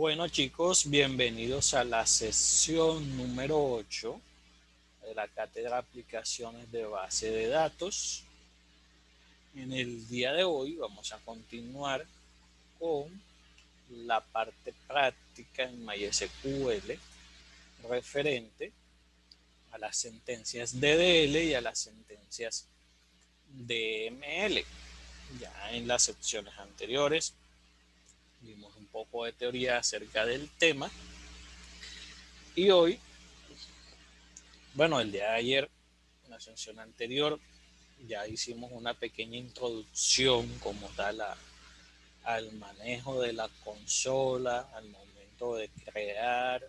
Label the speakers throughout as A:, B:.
A: Bueno chicos, bienvenidos a la sesión número 8 de la cátedra Aplicaciones de Base de Datos. En el día de hoy vamos a continuar con la parte práctica en MySQL referente a las sentencias DDL y a las sentencias DML. Ya en las secciones anteriores vimos un poco de teoría acerca del tema y hoy, el día de ayer, en la sesión anterior, ya hicimos una pequeña introducción como tal al manejo de la consola, al momento de crear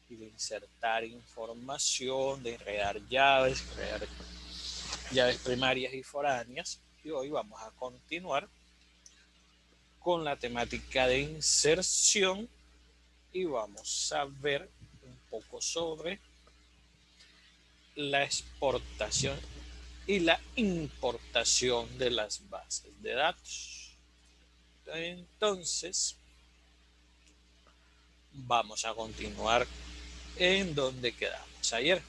A: y de insertar información, de crear llaves primarias y foráneas. Y hoy vamos a continuar con la temática de inserción y vamos a ver un poco sobre la exportación y la importación de las bases de datos. Entonces, vamos a continuar en donde quedamos ayer.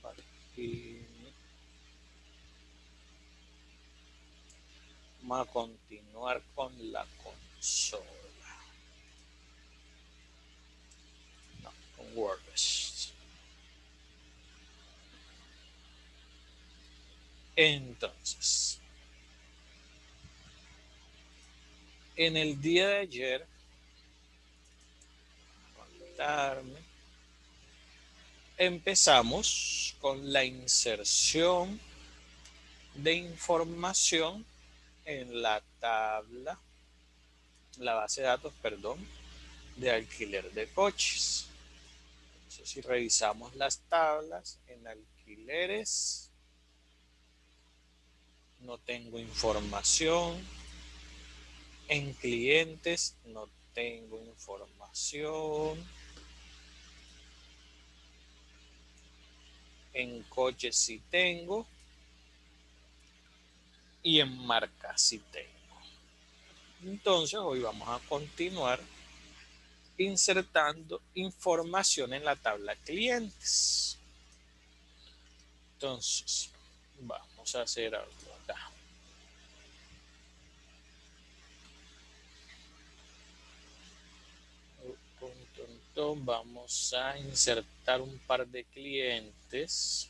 A: Vale. Y vamos a continuar con la consola. No, con WordPress. Entonces, en el día de ayer, empezamos con la inserción de información en la base de datos, de alquiler de coches. Entonces, si revisamos las tablas en alquileres, no tengo información. En clientes no tengo información. En coches sí tengo. Y en marcas sí tengo. Entonces hoy vamos a continuar insertando información en la tabla clientes. Entonces vamos a hacer algo acá. Vamos a insertar un par de clientes.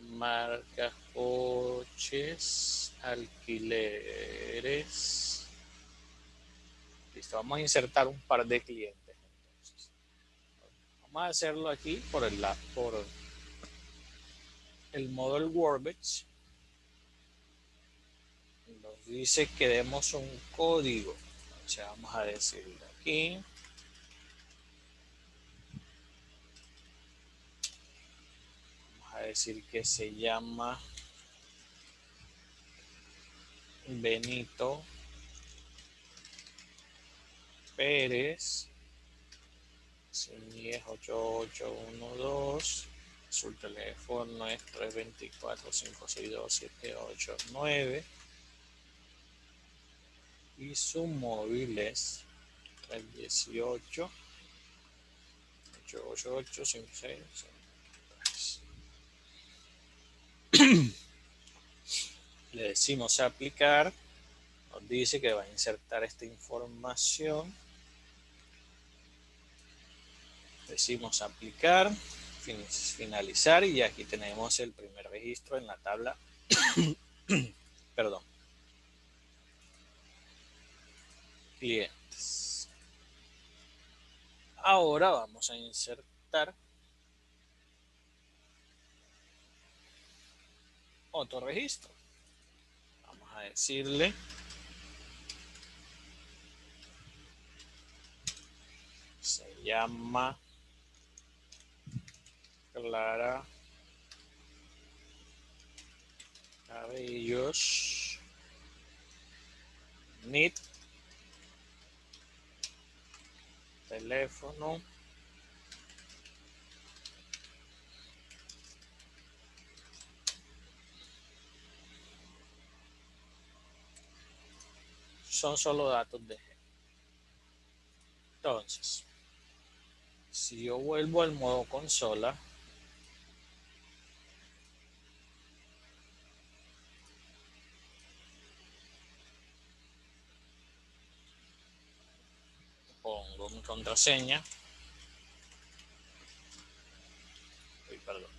A: Marcas, coches, alquileres. Listo, vamos a insertar un par de clientes. Entonces, vamos a hacerlo aquí por el model workbench. Nos dice que demos un código. O sea, vamos a decirle aquí. Vamos a decir que se llama Benito Pérez. CNI es 8812. Su teléfono es 324-562-789. Y su móvil es 318-888-56. Le decimos aplicar. Nos dice que va a insertar esta información. Decimos aplicar, finalizar y aquí tenemos el primer registro en la tabla. Perdón. Clientes. Ahora vamos a insertar otro registro. Vamos a decirle se llama Clara Cabellos NIT, teléfono son solo datos de G. Entonces, si yo vuelvo al modo consola, pongo mi contraseña, perdón,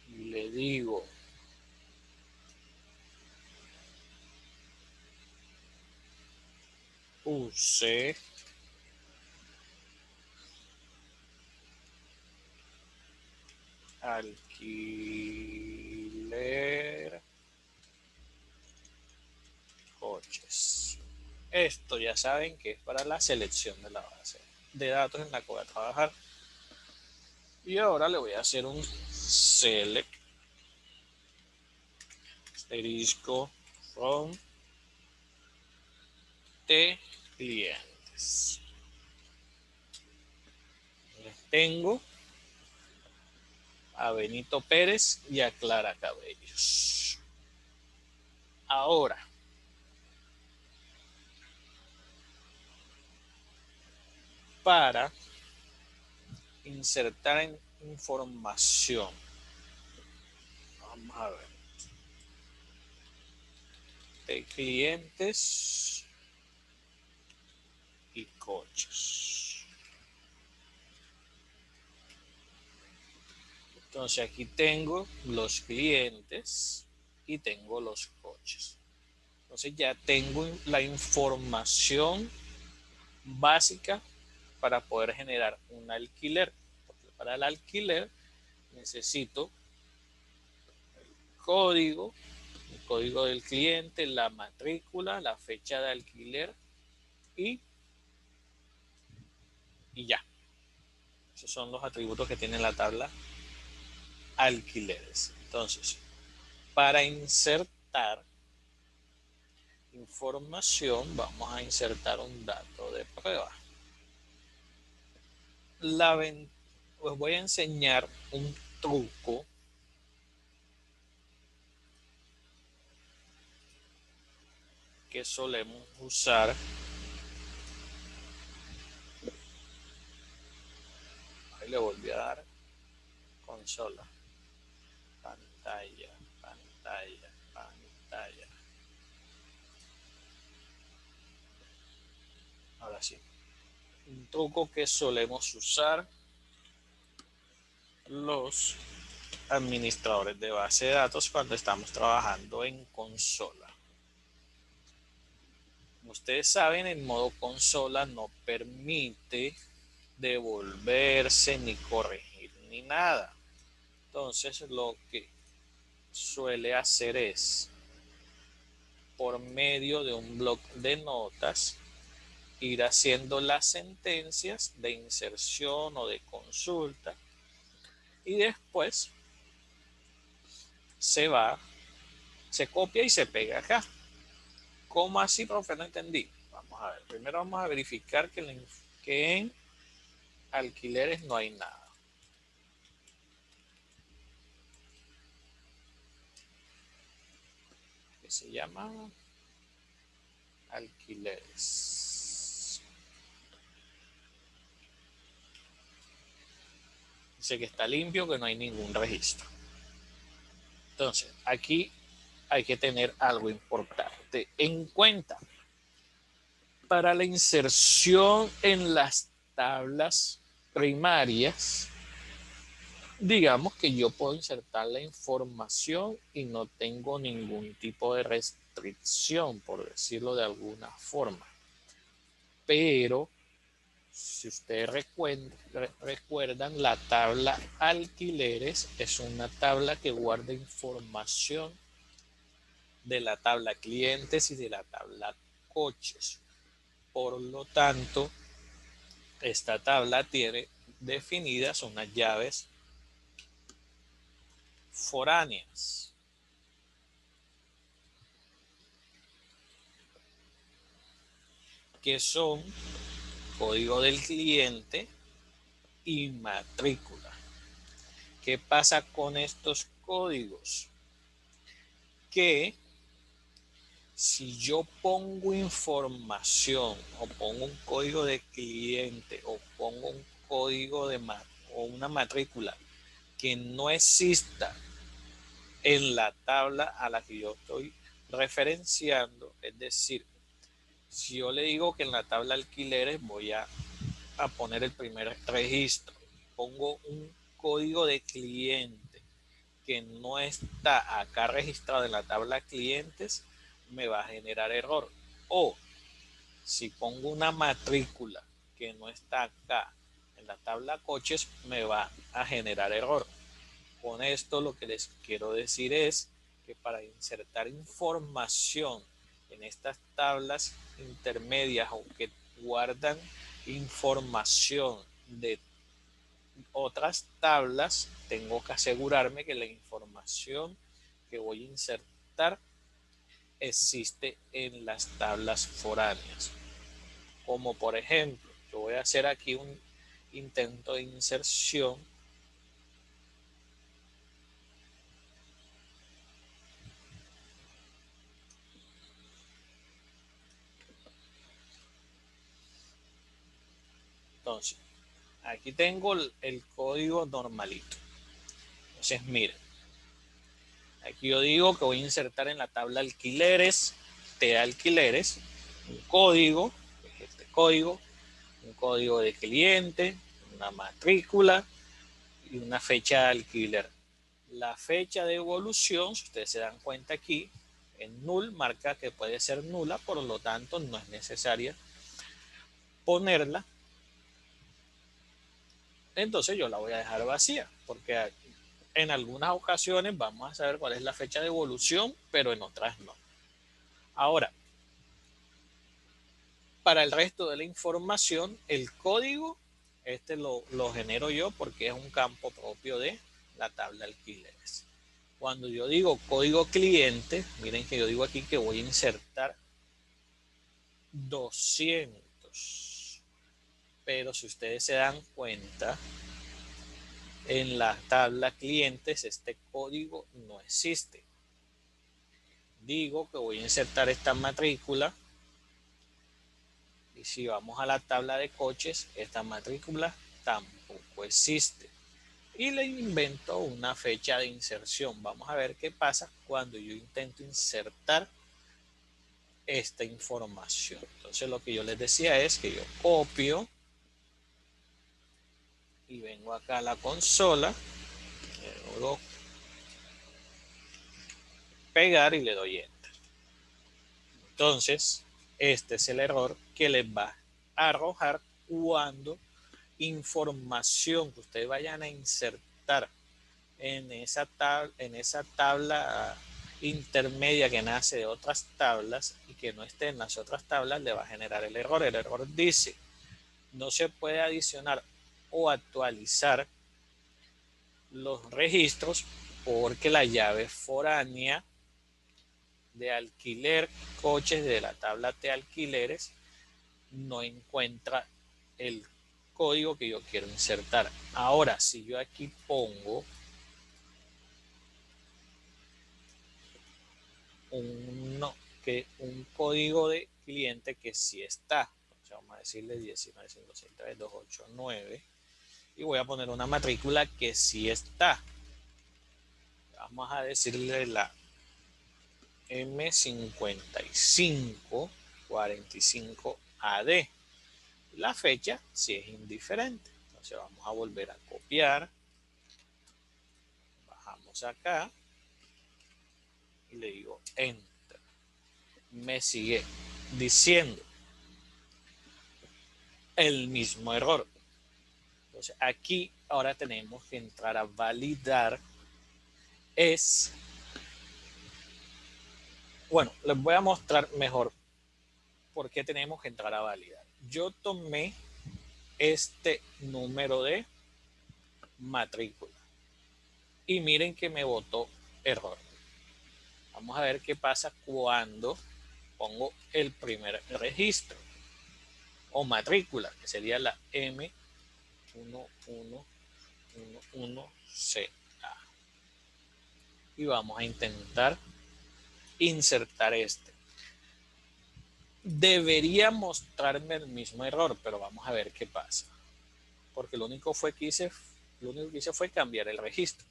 A: y le digo use alquiler coches. Esto ya saben que es para la selección de la base de datos en la que voy a trabajar. Y ahora le voy a hacer un select asterisco from de clientes. Les tengo a Benito Pérez y a Clara Cabellos. Ahora, para insertar información, vamos a ver, de clientes y coches. Entonces aquí tengo los clientes y tengo los coches. Entonces ya tengo la información básica para poder generar un alquiler. Porque para el alquiler necesito el código del cliente, la matrícula, la fecha de alquiler y ya. Esos son los atributos que tiene la tabla alquileres. Entonces, para insertar información, vamos a insertar un dato de prueba. Pues voy a enseñar un truco que solemos usar. Ahí le volví a dar consola, pantalla, pantalla, pantalla. Ahora sí, un truco que solemos usar los administradores de base de datos cuando estamos trabajando en consola. Como ustedes saben, el modo consola no permite devolverse ni corregir ni nada. Entonces lo que suele hacer es, por medio de un bloc de notas, ir haciendo las sentencias de inserción o de consulta y después se copia y se pega acá. ¿Cómo así, profe? No entendí. Vamos a ver. Primero vamos a verificar que en alquileres no hay nada. Que se llama alquileres. Dice que está limpio, que no hay ningún registro. Entonces, aquí hay que tener algo importante en cuenta. Para la inserción en las tablas primarias, digamos que yo puedo insertar la información y no tengo ningún tipo de restricción, por decirlo de alguna forma. Pero si ustedes recuerdan, la tabla alquileres es una tabla que guarda información de la tabla clientes y de la tabla coches. Por lo tanto, esta tabla tiene definidas unas llaves foráneas. Que son código del cliente y matrícula. ¿Qué pasa con estos códigos? Que si yo pongo información o pongo un código de cliente o pongo un código o una matrícula que no exista en la tabla a la que yo estoy referenciando, es decir, si yo le digo que en la tabla alquileres voy a poner el primer registro, pongo un código de cliente que no está acá registrado en la tabla clientes, me va a generar error. O si pongo una matrícula que no está acá en la tabla coches, me va a generar error. Con esto lo que les quiero decir es que para insertar información en estas tablas intermedias o que guardan información de otras tablas, tengo que asegurarme que la información que voy a insertar existe en las tablas foráneas. Como por ejemplo, yo voy a hacer aquí un intento de inserción. Entonces, aquí tengo el código normalito. Entonces, miren, aquí yo digo que voy a insertar en la tabla alquileres, T alquileres, un código, que es este código, un código de cliente, una matrícula y una fecha de alquiler. La fecha de evolución, si ustedes se dan cuenta aquí, en null marca que puede ser nula, por lo tanto no es necesaria ponerla. Entonces yo la voy a dejar vacía, porque en algunas ocasiones vamos a saber cuál es la fecha de evolución, pero en otras no. Ahora, para el resto de la información, el código, lo genero yo porque es un campo propio de la tabla alquileres. Cuando yo digo código cliente, miren que yo digo aquí que voy a insertar 200. Pero si ustedes se dan cuenta, en la tabla clientes este código no existe. Digo que voy a insertar esta matrícula y si vamos a la tabla de coches, esta matrícula tampoco existe. Y le invento una fecha de inserción. Vamos a ver qué pasa cuando yo intento insertar esta información. Entonces lo que yo les decía es que yo copio y vengo acá a la consola, luego pegar y le doy enter. Entonces este es el error que les va a arrojar cuando información que ustedes vayan a insertar en esa tabla intermedia que nace de otras tablas y que no esté en las otras tablas, le va a generar el error. El error dice, no se puede adicionar o actualizar los registros porque la llave foránea de alquiler coches de la tabla de alquileres no encuentra el código que yo quiero insertar. Ahora, si yo aquí pongo un código de cliente que sí está, o sea, vamos a decirle 19.563.289 y voy a poner una matrícula que sí está. Vamos a decirle la M5545AD. La fecha sí es indiferente. Entonces vamos a volver a copiar. Bajamos acá y le digo enter. Me sigue diciendo el mismo error. Entonces aquí ahora tenemos que entrar a validar. Bueno, les voy a mostrar mejor por qué tenemos que entrar a validar. Yo tomé este número de matrícula y miren que me botó error. Vamos a ver qué pasa cuando pongo el primer registro o matrícula, que sería la M11 11CA. Y vamos a intentar insertar este. Debería mostrarme el mismo error, pero vamos a ver qué pasa. Porque lo único que hice fue cambiar el registro.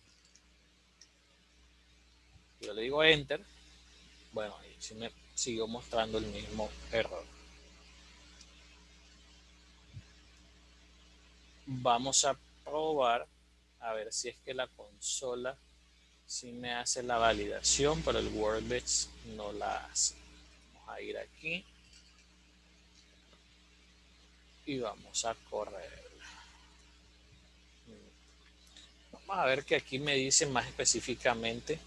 A: Yo le digo Enter. Bueno, ahí sí me siguió mostrando el mismo error. Vamos a probar a ver si es que la consola sí me hace la validación, pero el Workbench no la hace. Vamos a ir aquí y vamos a correr. Vamos a ver que aquí me dice más específicamente.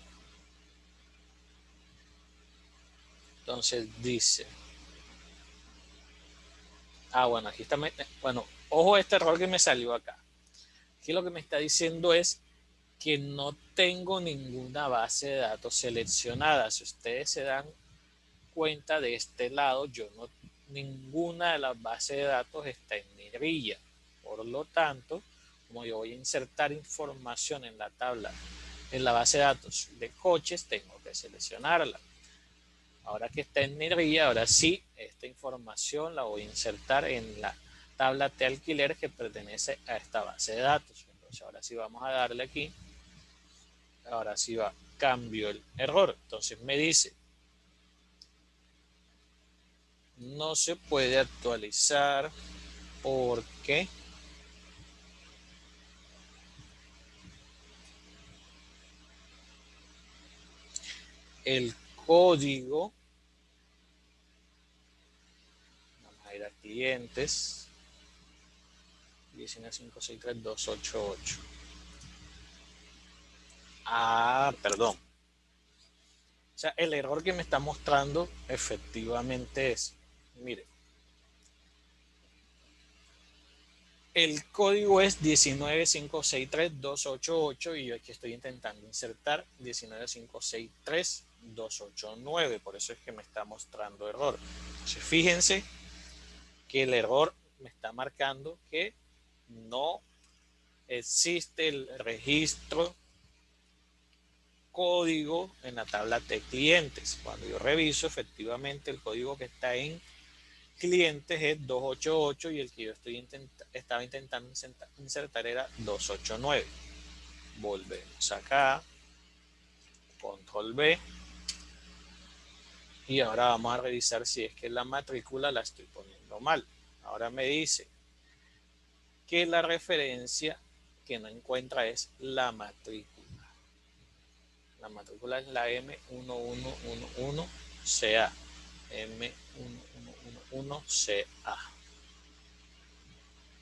A: Entonces dice, bueno, aquí está, bueno, ojo a este error que me salió acá. Aquí lo que me está diciendo es que no tengo ninguna base de datos seleccionada. Si ustedes se dan cuenta de este lado, ninguna de las bases de datos está en mi grilla. Por lo tanto, como yo voy a insertar información en la tabla, en la base de datos de coches, tengo que seleccionarla. Ahora que está en mi grilla, ahora sí, esta información la voy a insertar en la tabla de alquiler que pertenece a esta base de datos. Entonces ahora sí vamos a darle aquí. Ahora sí va, cambio el error. Entonces me dice, no se puede actualizar porque el código, vamos a ir a clientes, 19563.288. Perdón. O sea, el error que me está mostrando efectivamente es, mire, el código es 19563.288 y yo aquí estoy intentando insertar 19563.289, por eso es que me está mostrando error. Entonces, fíjense que el error me está marcando que no existe el registro código en la tabla de clientes. Cuando yo reviso, efectivamente el código que está en clientes es 288 y el que yo estaba intentando insertar era 289. Volvemos acá, control B, y ahora vamos a revisar si es que la matrícula la estoy poniendo mal. Ahora me dice que la referencia que no encuentra es la matrícula. La matrícula es la M1111CA. M1111CA.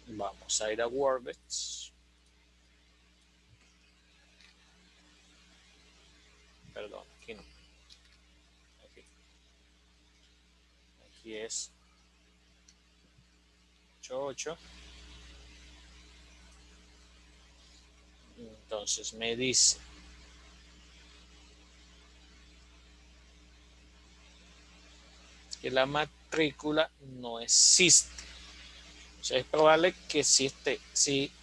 A: Vamos a ir a Workbench. Perdón, aquí no. Aquí es 88. Entonces me dice que la matrícula no existe. O sea, es probable que sí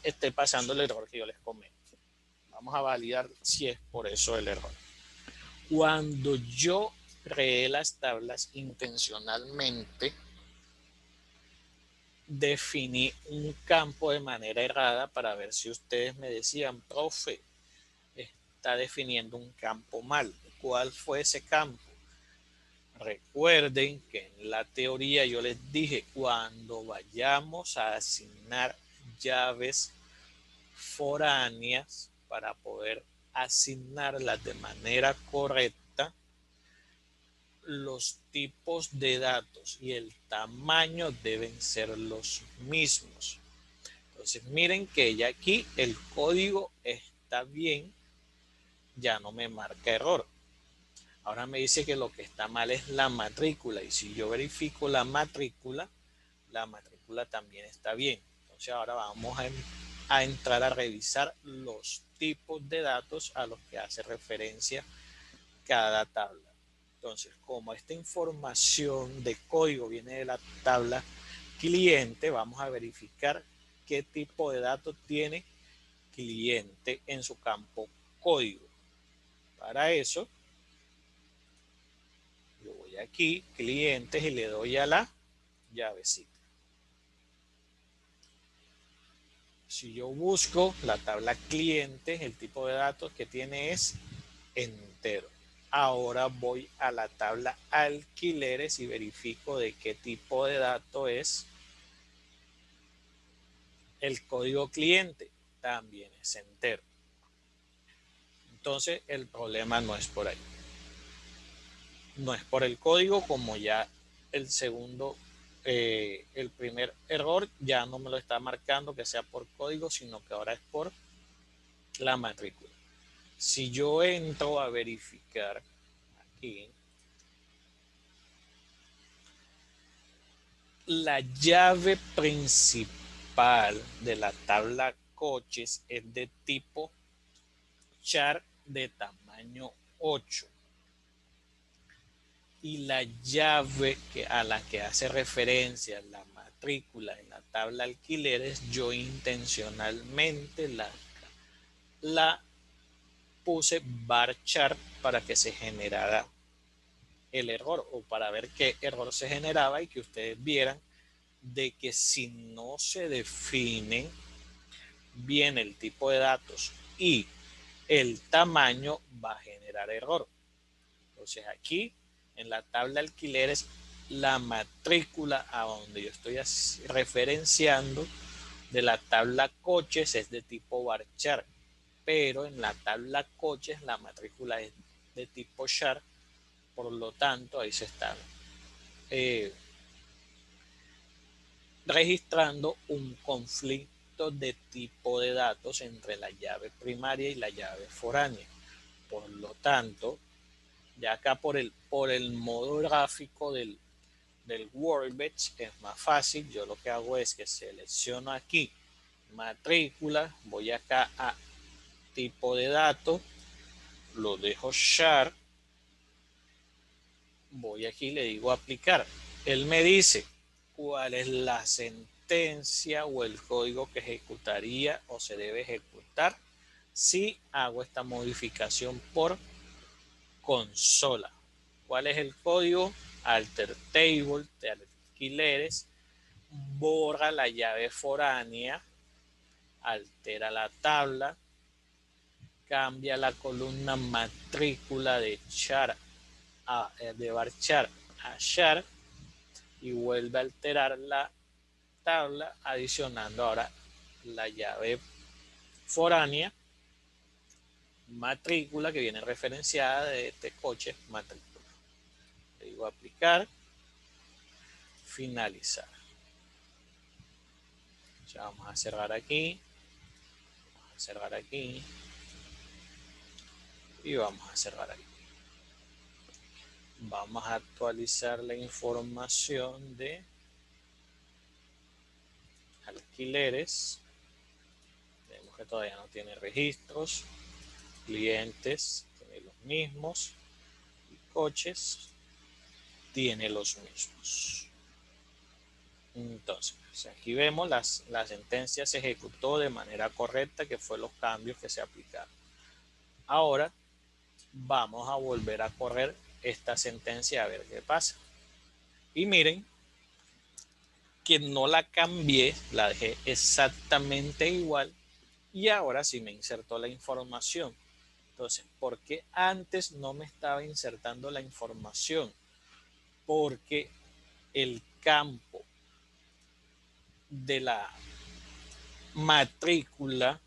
A: esté pasando el error que yo les comento. Vamos a validar si es por eso el error. Cuando yo creé las tablas intencionalmente, definí un campo de manera errada para ver si ustedes me decían, profe, está definiendo un campo mal. ¿Cuál fue ese campo? Recuerden que en la teoría yo les dije, cuando vayamos a asignar llaves foráneas para poder asignarlas de manera correcta, los tipos de datos y el tamaño deben ser los mismos. Entonces miren que ya aquí el código está bien, ya no me marca error. Ahora me dice que lo que está mal es la matrícula y si yo verifico la matrícula también está bien. Entonces ahora vamos a entrar a revisar los tipos de datos a los que hace referencia cada tabla. Entonces, como esta información de código viene de la tabla cliente, vamos a verificar qué tipo de datos tiene cliente en su campo código. Para eso, yo voy aquí, clientes, y le doy a la llavecita. Si yo busco la tabla clientes, el tipo de datos que tiene es entero. Ahora voy a la tabla alquileres y verifico de qué tipo de dato es el código cliente. También es entero. Entonces el problema no es por ahí. No es por el código, como ya el segundo, el primer error ya no me lo está marcando que sea por código, sino que ahora es por la matrícula. Si yo entro a verificar aquí, la llave principal de la tabla coches es de tipo char de tamaño 8. Y la llave a la que hace referencia la matrícula en la tabla alquileres, yo intencionalmente la puse varchar para que se generara el error, o para ver qué error se generaba y que ustedes vieran de que si no se define bien el tipo de datos y el tamaño, va a generar error. Entonces aquí en la tabla alquileres, la matrícula a donde yo estoy referenciando de la tabla coches es de tipo varchar, pero en la tabla coches la matrícula es de tipo char, por lo tanto ahí se está eh, registrando un conflicto de tipo de datos entre la llave primaria y la llave foránea. Por lo tanto, ya acá por el modo gráfico del Workbench es más fácil. Yo lo que hago es que selecciono aquí matrícula, voy acá a tipo de datos, lo dejo char, voy aquí y le digo aplicar. Él me dice cuál es la sentencia o el código que ejecutaría o se debe ejecutar si hago esta modificación por consola. ¿Cuál es el código? Alter table de alquileres, borra la llave foránea, altera la tabla, cambia la columna matrícula de varchar a char y vuelve a alterar la tabla adicionando ahora la llave foránea, matrícula, que viene referenciada de este coche, matrícula. Le digo aplicar, finalizar. Ya vamos a cerrar aquí, vamos a cerrar aquí y vamos a cerrar aquí. Vamos a actualizar la información de alquileres. Vemos que todavía no tiene registros. Clientes tiene los mismos. Y coches tiene los mismos. Entonces, aquí vemos la sentencia se ejecutó de manera correcta, que fue los cambios que se aplicaron. Ahora vamos a volver a correr esta sentencia a ver qué pasa. Y miren que no la cambié, la dejé exactamente igual y ahora sí me insertó la información. Entonces, ¿por qué antes no me estaba insertando la información? Porque el campo de la matrícula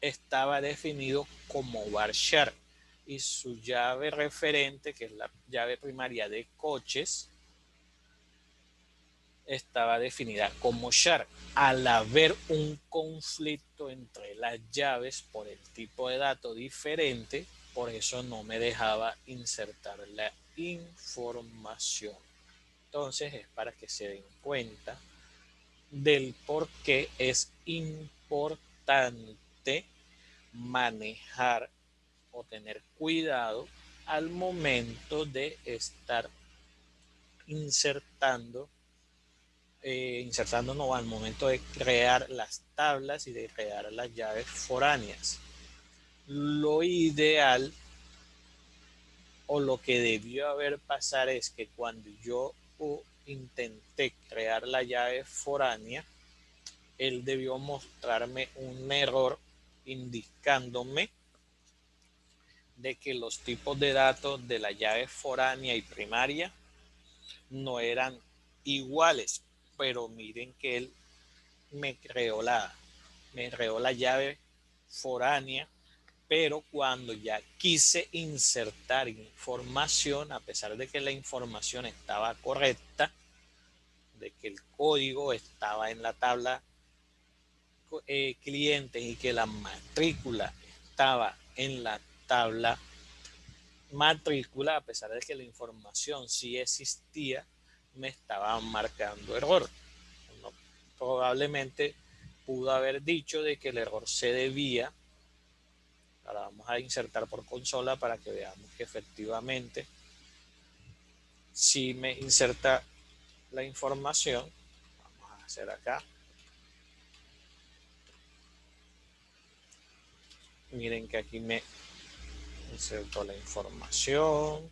A: estaba definido como varchar y su llave referente, que es la llave primaria de coches, estaba definida como char. Al haber un conflicto entre las llaves por el tipo de dato diferente, por eso no me dejaba insertar la información. Entonces es para que se den cuenta del por qué es importante manejar o tener cuidado al momento de estar insertando insertándonos al momento de crear las tablas y de crear las llaves foráneas. Lo ideal o lo que debió haber pasado es que cuando yo intenté crear la llave foránea, él debió mostrarme un error indicándome de que los tipos de datos de la llave foránea y primaria no eran iguales, pero miren que él me creó la llave foránea, pero cuando ya quise insertar información, a pesar de que la información estaba correcta, de que el código estaba en la tabla clientes y que la matrícula estaba en la tabla matrícula, a pesar de que la información sí existía, me estaba marcando error. No, probablemente pudo haber dicho de que el error se debía. Ahora vamos a insertar por consola para que veamos que efectivamente si me inserta la información. Vamos a hacer acá. Miren que aquí me insertó la información.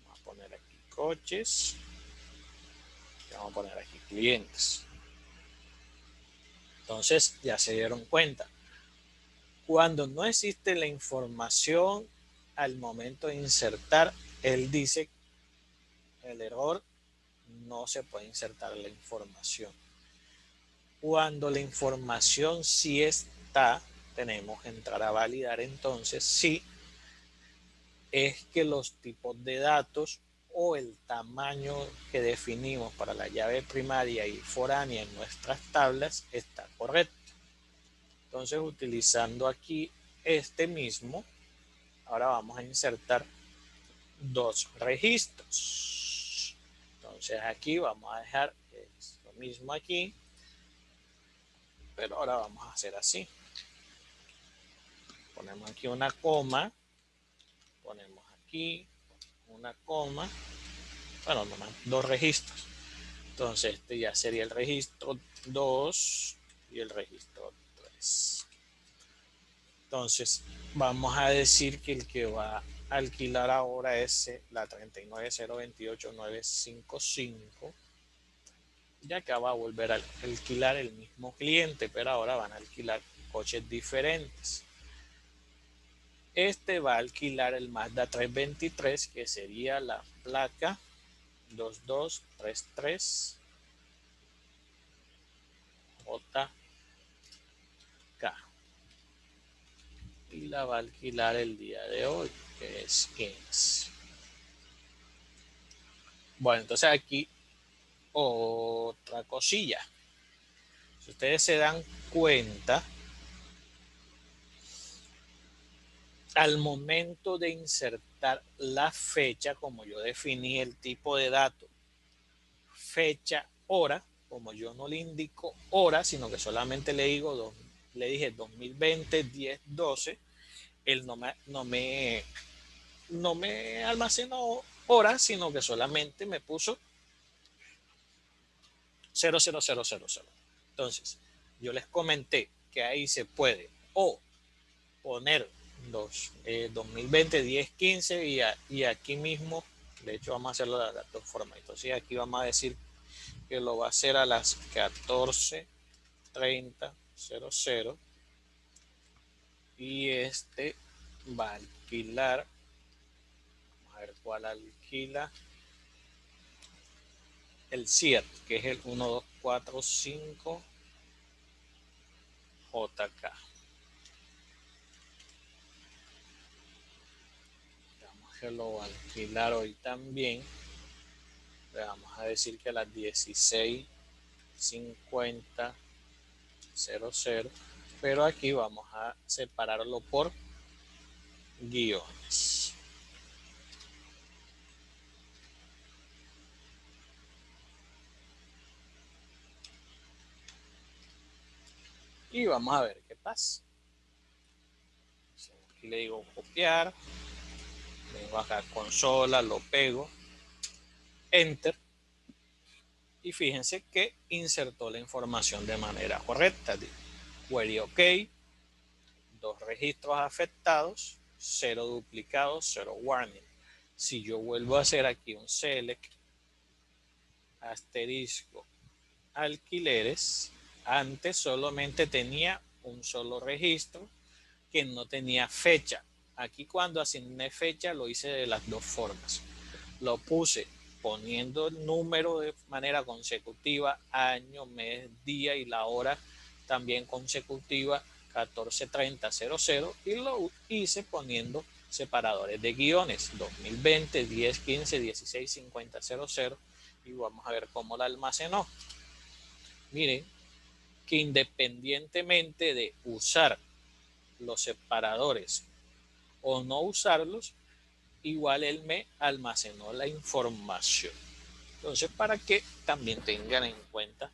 A: Vamos a poner aquí coches. Y vamos a poner aquí clientes. Entonces ya se dieron cuenta. Cuando no existe la información al momento de insertar, él dice el error, no se puede insertar la información. Cuando la información sí está, tenemos que entrar a validar entonces si es que los tipos de datos o el tamaño que definimos para la llave primaria y foránea en nuestras tablas está correcto. Entonces, utilizando aquí este mismo, ahora vamos a insertar dos registros. Entonces aquí vamos a dejar lo mismo aquí, pero ahora vamos a hacer así. Ponemos aquí una coma, ponemos aquí una coma, bueno, nomás dos registros. Entonces este ya sería el registro 2 y el registro 3. Entonces vamos a decir que el que va a alquilar ahora es la 39028955. Ya que va a volver a alquilar el mismo cliente, pero ahora van a alquilar coches diferentes. Este va a alquilar el Mazda 323, que sería la placa 2233 JK. Y la va a alquilar el día de hoy, que es 15. Bueno, entonces aquí otra cosilla. Si ustedes se dan cuenta, al momento de insertar la fecha, como yo definí el tipo de dato, fecha, hora, como yo no le indico hora, sino que solamente le dije 2020, 10, 12, él no me almacenó horas, sino que solamente me puso 00000. Entonces, yo les comenté que ahí se puede o poner 2020, 10, 15 y aquí mismo, de hecho vamos a hacerlo de las dos formas. Entonces aquí vamos a decir que lo va a hacer a las 14:30:00 y este va a alquilar, vamos a ver cuál alquila, el 7, que es el 1245 JK. Vamos que lo va a alquilar hoy también. Le vamos a decir que a las 16:50:00, pero aquí vamos a separarlo por guiones. Y vamos a ver qué pasa. Aquí le digo copiar, vengo acá a consola, lo pego, enter, Y fíjense que insertó la información de manera correcta. Query OK, 2 registros afectados, 0 duplicados, 0 warning. Si yo vuelvo a hacer aquí un select, asterisco, alquileres, antes solamente tenía un solo registro que no tenía fecha. Aquí cuando asigné fecha lo hice de las dos formas. Lo puse poniendo el número de manera consecutiva, año, mes, día y la hora también consecutiva, 14:30:00, y lo hice poniendo separadores de guiones, 2020, 10:15, 16:50:00, y vamos a ver cómo la almacenó. Miren que independientemente de usar los separadores o no usarlos, igual él me almacenó la información. Entonces, para que también tengan en cuenta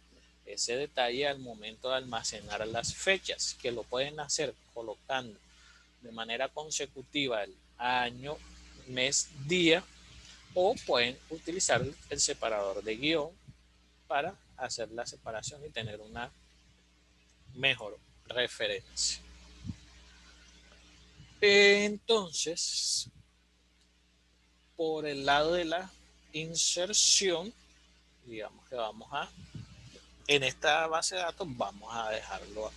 A: ese detalle al momento de almacenar las fechas, que lo pueden hacer colocando de manera consecutiva el año, mes, día, o pueden utilizar el separador de guión para hacer la separación y tener una mejor referencia. Entonces, por el lado de la inserción, digamos que vamos a, en esta base de datos, vamos a dejarlo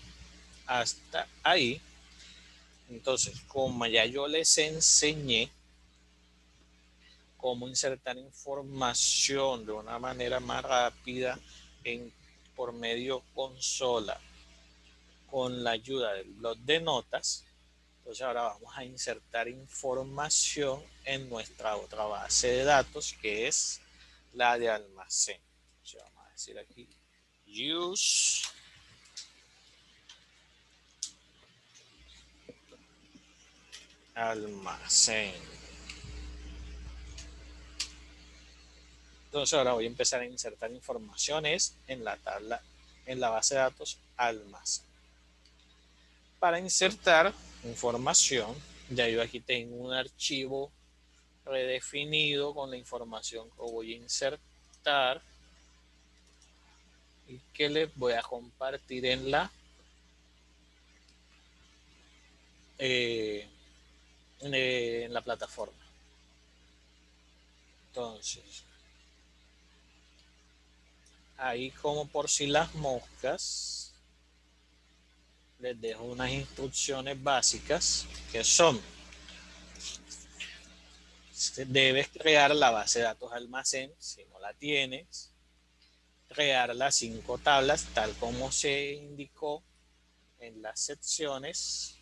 A: hasta ahí. Entonces, como ya yo les enseñé cómo insertar información de una manera más rápida por medio consola con la ayuda del bloc de notas, entonces ahora vamos a insertar información en nuestra otra base de datos, que es la de almacén. Entonces vamos a decir aquí use almacén. Entonces ahora voy a empezar a insertar informaciones en la tabla, en la base de datos almacén. Para insertar información, ya yo aquí tengo un archivo redefinido con la información que voy a insertar y que les voy a compartir en la en la plataforma. Entonces, ahí como por si las moscas, les dejo unas instrucciones básicas que son: debes crear la base de datos almacén, si no la tienes, crear las 5 tablas tal como se indicó en las secciones,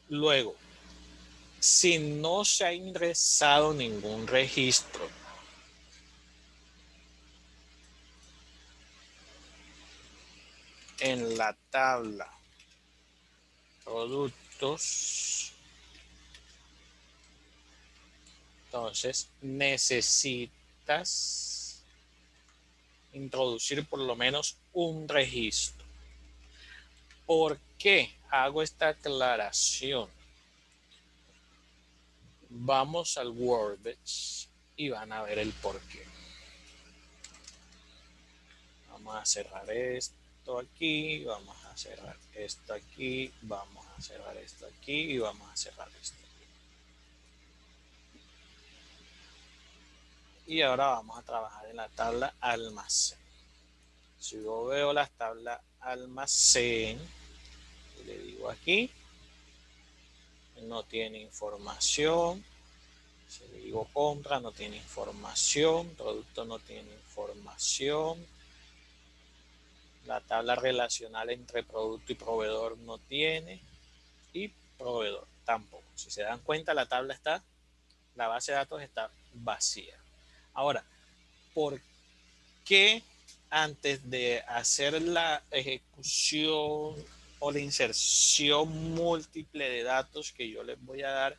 A: luego, si no se ha ingresado ningún registro en la tabla productos, entonces necesitas introducir por lo menos un registro. ¿Por qué hago esta aclaración? Vamos al Workbench y van a ver el porqué. Vamos a cerrar esto aquí, vamos a cerrar esto aquí, vamos a cerrar esto aquí y vamos a cerrar esto aquí. Y ahora vamos a trabajar en la tabla almacén. Si yo veo la tabla almacén, le digo aquí, no tiene información. Si le digo compra, no tiene información. Producto no tiene información. La tabla relacional entre producto y proveedor no tiene. Y proveedor tampoco. Si se dan cuenta, la base de datos está vacía. Ahora, ¿por qué antes de hacer la ejecución o la inserción múltiple de datos que yo les voy a dar,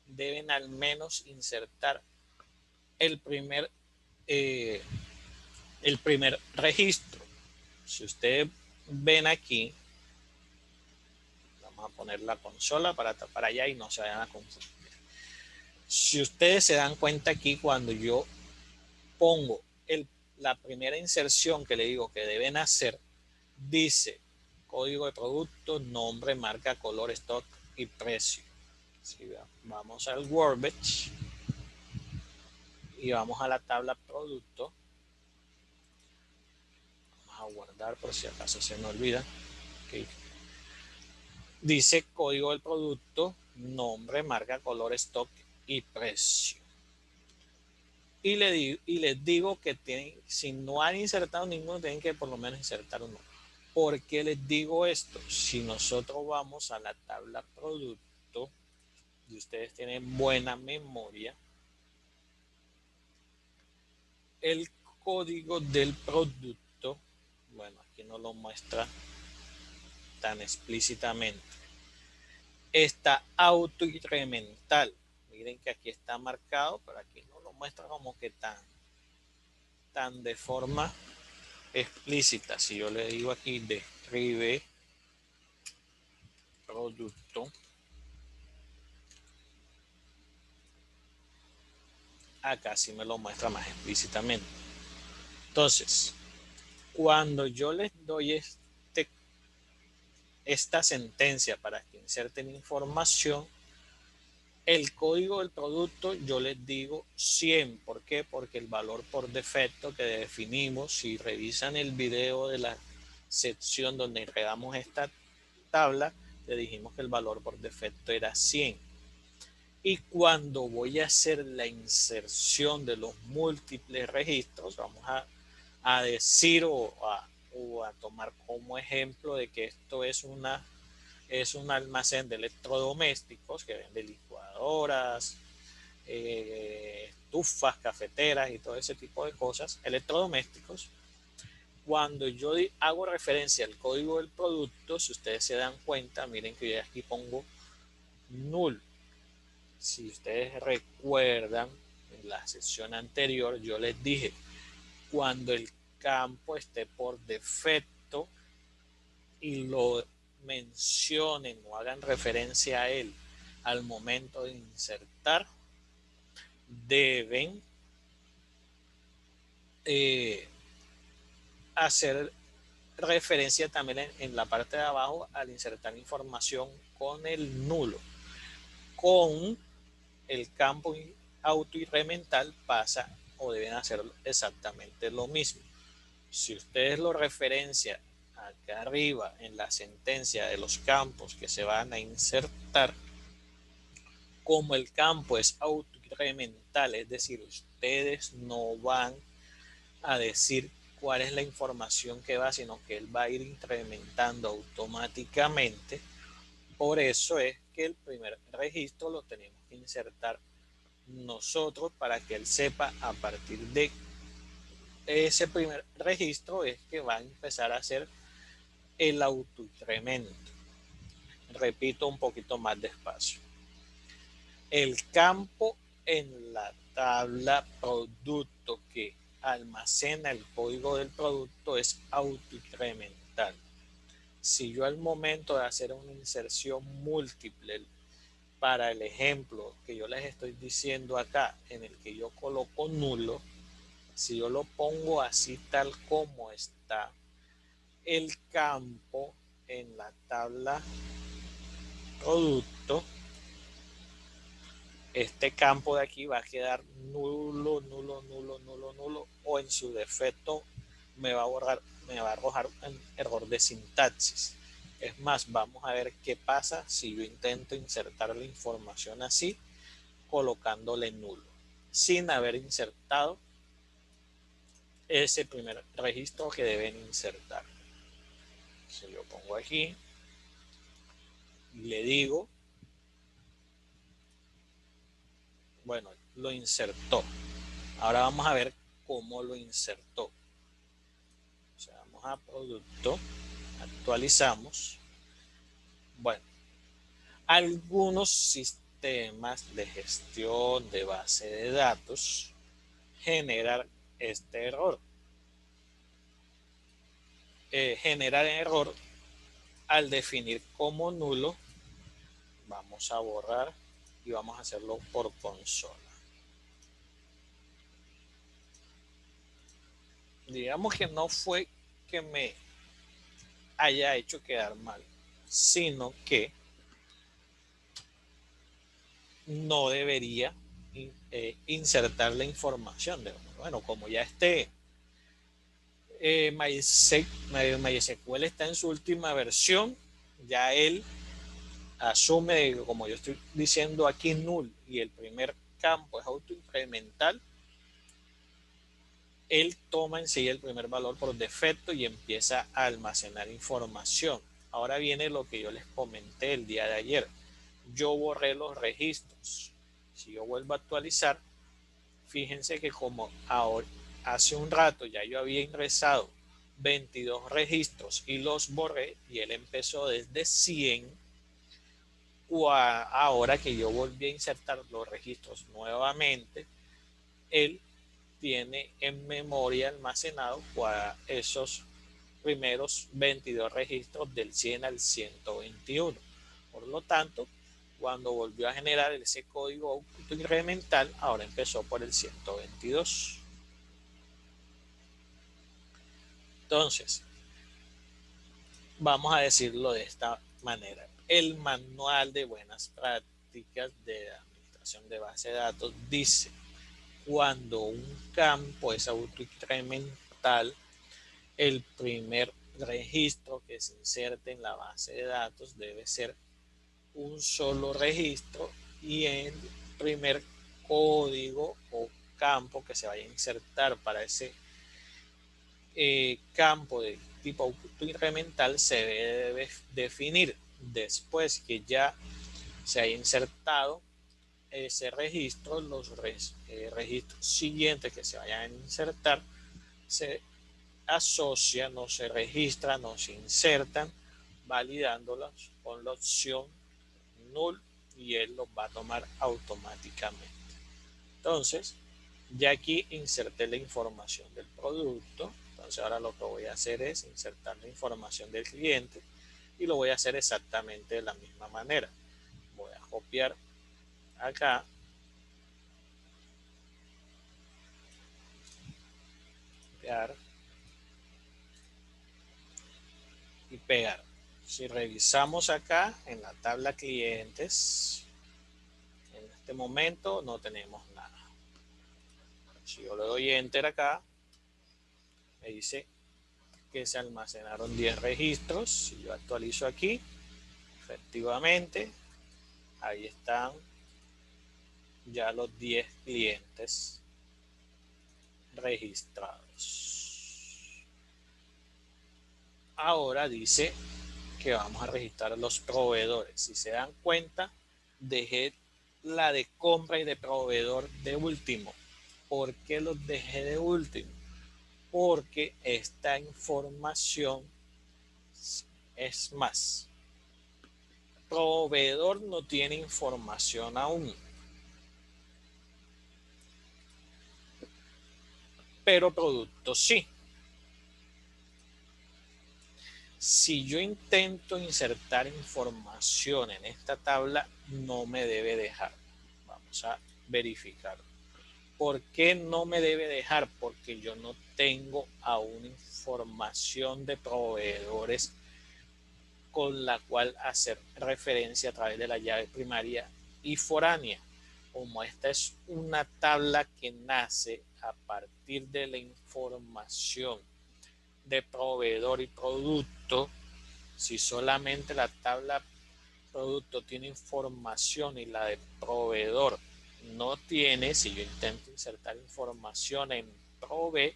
A: deben al menos insertar el primer registro? Si ustedes ven aquí, vamos a poner la consola para tapar allá y no se vayan a confundir. Si ustedes se dan cuenta aquí, cuando yo pongo la primera inserción que le digo que deben hacer, dice código de producto, nombre, marca, color, stock y precio. Si vamos al Workbench y vamos a la tabla producto, vamos a guardar por si acaso se me olvida. Okay. Dice código del producto, nombre, marca, color, stock y precio. Y les digo que si no han insertado ninguno, tienen que por lo menos insertar uno. ¿Por qué les digo esto? Si nosotros vamos a la tabla producto y ustedes tienen buena memoria, el código del producto, bueno, aquí no lo muestra tan explícitamente, está autoincremental. Miren que aquí está marcado, pero aquí no lo muestra como que tan de forma explícita. Si yo le digo aquí describe producto, acá sí me lo muestra más explícitamente. Entonces, cuando yo les doy esta sentencia para que inserten información, el código del producto yo les digo 100. ¿Por qué? Porque el valor por defecto que definimos, si revisan el video de la sección donde creamos esta tabla, le dijimos que el valor por defecto era 100. Y cuando voy a hacer la inserción de los múltiples registros, vamos a decir o a tomar como ejemplo de que esto es un almacén de electrodomésticos que vende licuadoras, estufas, cafeteras y todo ese tipo de cosas, electrodomésticos. Cuando yo hago referencia al código del producto, si ustedes se dan cuenta, miren que yo aquí pongo null. Si ustedes recuerdan, en la sesión anterior yo les dije, cuando el campo esté por defecto y lo mencionen o hagan referencia a él al momento de insertar, deben hacer referencia también en la parte de abajo al insertar información con el nulo. Con el campo autoincremental pasa o deben hacer exactamente lo mismo. Si ustedes lo referencian acá arriba en la sentencia de los campos que se van a insertar, como el campo es autoincremental, es decir, ustedes no van a decir cuál es la información que va, sino que él va a ir incrementando automáticamente. Por eso es que el primer registro lo tenemos que insertar nosotros para que él sepa a partir de ese primer registro es que va a empezar a hacer el autoincremento. Repito un poquito más despacio. El campo en la tabla producto que almacena el código del producto es autoincremental. Si yo al momento de hacer una inserción múltiple para el ejemplo que yo les estoy diciendo acá, en el que yo coloco nulo, si yo lo pongo así tal como está, el campo en la tabla producto, este campo de aquí va a quedar nulo, nulo, nulo, nulo, nulo, o en su defecto me va a arrojar un error de sintaxis. Es más, vamos a ver qué pasa si yo intento insertar la información así, colocándole nulo, sin haber insertado ese primer registro que deben insertar. Si yo pongo aquí, le digo, bueno, lo insertó. Ahora vamos a ver cómo lo insertó. O sea, vamos a producto, actualizamos. Bueno, algunos sistemas de gestión de base de datos generan este error. Generar error al definir como nulo. Vamos a borrar y vamos a hacerlo por consola. Digamos que no fue que me haya hecho quedar mal, sino que no debería insertar la información. Bueno, como ya MySQL está en su última versión, ya él asume, como yo estoy diciendo aquí, null, y el primer campo es autoincremental, él toma en sí el primer valor por defecto y empieza a almacenar información. Ahora viene lo que yo les comenté el día de ayer. Yo borré los registros. Si yo vuelvo a actualizar, fíjense que como ahora, hace un rato ya yo había ingresado 22 registros y los borré y él empezó desde 100, ahora que yo volví a insertar los registros nuevamente, él tiene en memoria almacenado esos primeros 22 registros del 100 al 121. Por lo tanto, cuando volvió a generar ese código incremental, ahora empezó por el 122. Entonces, vamos a decirlo de esta manera. El manual de buenas prácticas de administración de base de datos dice: cuando un campo es autoincremental, el primer registro que se inserte en la base de datos debe ser un solo registro y el primer código o campo que se vaya a insertar para ese campo de tipo incremental se debe definir después que ya se haya insertado ese registro. Los registros siguientes que se vayan a insertar se asocian, no se registran, no se insertan, validándolos con la opción null y él los va a tomar automáticamente. Entonces, ya aquí inserté la información del producto. Entonces ahora lo que voy a hacer es insertar la información del cliente y lo voy a hacer exactamente de la misma manera. Voy a copiar acá, copiar y pegar. Si revisamos acá en la tabla clientes, en este momento no tenemos nada. Si yo le doy enter acá, me dice que se almacenaron 10 registros. Si yo actualizo aquí, efectivamente, ahí están ya los 10 clientes registrados. Ahora dice que vamos a registrar los proveedores. Si se dan cuenta, dejé la de compra y de proveedor de último. ¿Por qué los dejé de último? Porque esta información es más. Proveedor no tiene información aún, pero producto sí. Si yo intento insertar información en esta tabla, no me debe dejar. Vamos a verificar. ¿Por qué no me debe dejar? Porque yo no tengo aún información de proveedores con la cual hacer referencia a través de la llave primaria y foránea. Como esta es una tabla que nace a partir de la información de proveedor y producto, si solamente la tabla producto tiene información y la de proveedor no tiene, si yo intento insertar información en prove,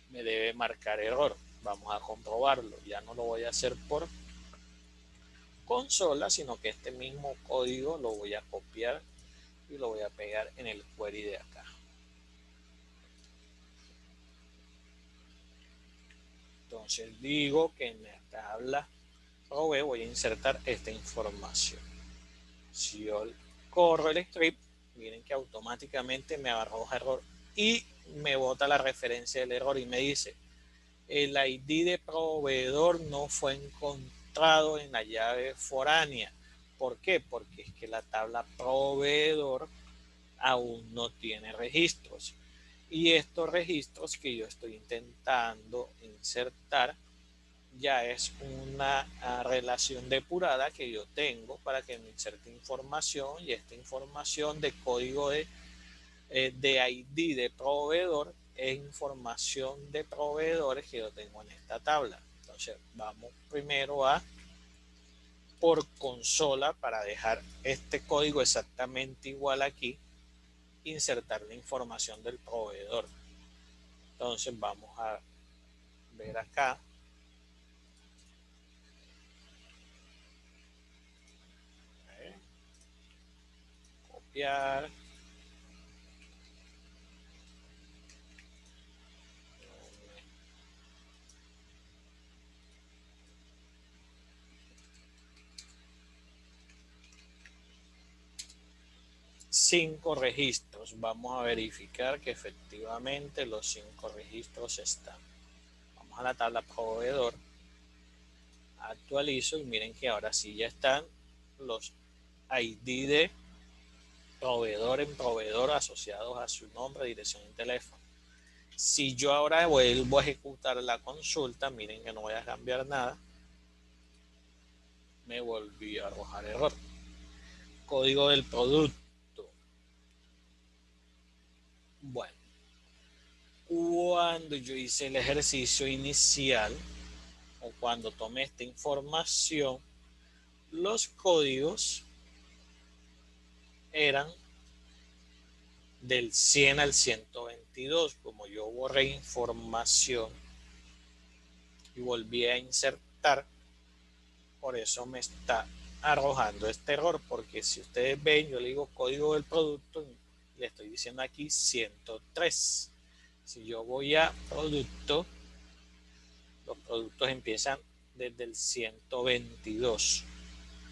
A: me debe marcar error. Vamos a comprobarlo. Ya no lo voy a hacer por consola, sino que este mismo código lo voy a copiar y lo voy a pegar en el query de acá. Entonces digo que en la tabla prove voy a insertar esta información. Si yo corro el script, miren que automáticamente me arroja error y me bota la referencia del error y me dice: el ID de proveedor no fue encontrado en la llave foránea, ¿Por qué? Porque es que la tabla proveedor aún no tiene registros. Y estos registros que yo estoy intentando insertar ya es una relación depurada que yo tengo para que me inserte información, y esta información de código de ID de proveedor es información de proveedores que yo tengo en esta tabla. Entonces vamos primero a por consola para dejar este código exactamente igual aquí, insertar la información del proveedor. Entonces vamos a ver acá. Copiar. 5 registros. Vamos a verificar que efectivamente los 5 registros están. Vamos a la tabla proveedor, actualizo y miren que ahora sí ya están los ID de proveedor en proveedor asociados a su nombre, dirección y teléfono. Si yo ahora vuelvo a ejecutar la consulta, miren que no voy a cambiar nada, me volví a arrojar error. Código del producto. Bueno, cuando yo hice el ejercicio inicial o cuando tomé esta información, los códigos eran del 100 al 122. Como yo borré información y volví a insertar, por eso me está arrojando este error, porque si ustedes ven, yo le digo código del producto, le estoy diciendo aquí 103. Si yo voy a producto, los productos empiezan desde el 122.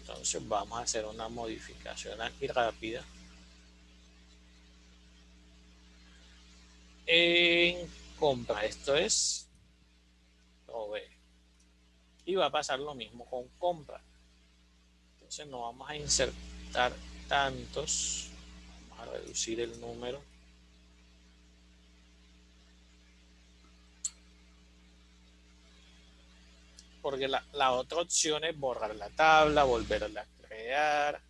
A: Entonces vamos a hacer una modificación aquí rápida. En compra, esto es provee. Y va a pasar lo mismo con compra. Entonces no vamos a insertar tantos. Vamos a reducir el número. Porque la otra opción es borrar la tabla, volverla a crear.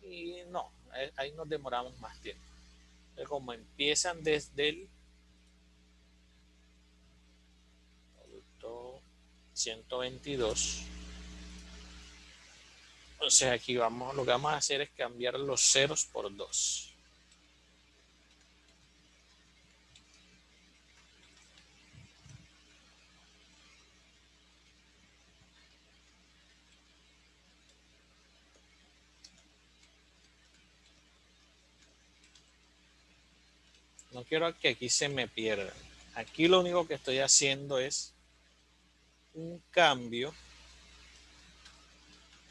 A: Y no, ahí nos demoramos más tiempo. Entonces, como empiezan desde el producto 122. O sea, aquí vamos, lo que vamos a hacer es cambiar los ceros por 2. No quiero que aquí se me pierda. Aquí lo único que estoy haciendo es un cambio,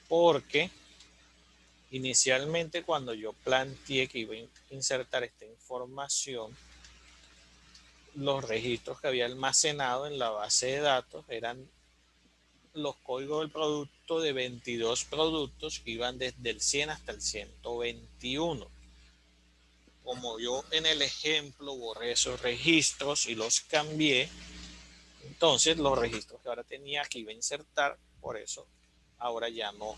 A: porque inicialmente cuando yo planteé que iba a insertar esta información, los registros que había almacenado en la base de datos eran los códigos del producto de 22 productos que iban desde el 100 hasta el 121. Como yo en el ejemplo borré esos registros y los cambié, entonces los registros que ahora tenía que iba a insertar, por eso ahora ya no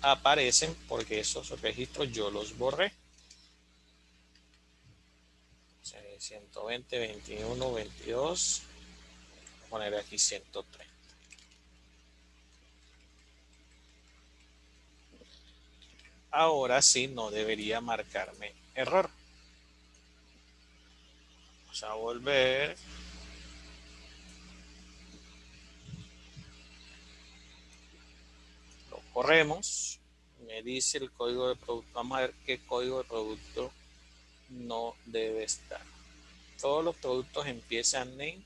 A: aparecen, porque esos registros yo los borré. 120, 21, 22, voy a poner aquí 130. Ahora sí no debería marcarme error. Vamos a volver. Lo corremos. Me dice el código de producto. Vamos a ver qué código de producto no debe estar. Todos los productos empiezan en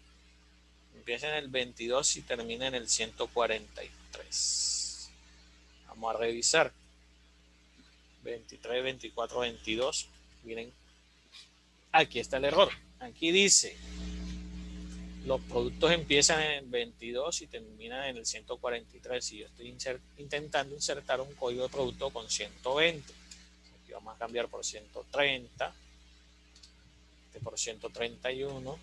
A: el 22 y terminan en el 143. Vamos a revisar. 23, 24, 22. Miren, aquí está el error. Aquí dice los productos empiezan en el 22 y terminan en el 143 y yo estoy intentando insertar un código de producto con 120. Aquí vamos a cambiar por 130, este por 131,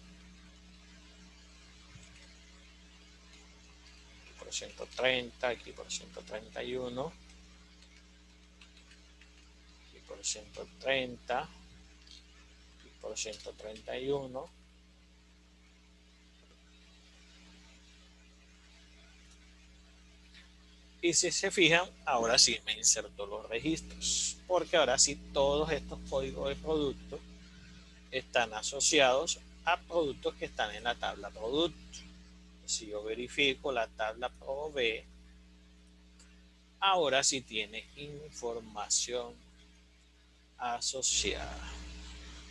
A: aquí por 130, aquí por 131, aquí por 130, aquí por 131. Y si se fijan, ahora sí me insertó los registros, porque ahora sí todos estos códigos de producto están asociados a productos que están en la tabla producto. Si yo verifico la tabla provee, ahora sí tiene información asociada.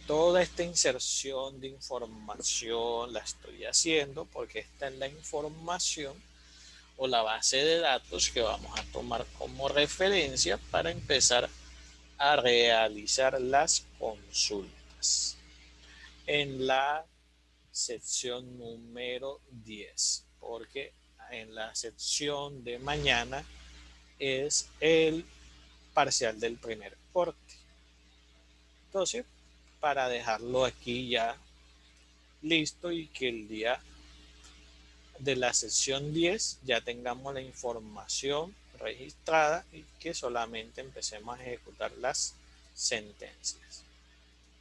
A: Toda esta inserción de información la estoy haciendo porque esta es la información o la base de datos que vamos a tomar como referencia para empezar a realizar las consultas. En la sección número 10, porque en la sección de mañana es el parcial del primer corte. Entonces, para dejarlo aquí ya listo y que el día de la sección 10 ya tengamos la información registrada y que solamente empecemos a ejecutar las sentencias.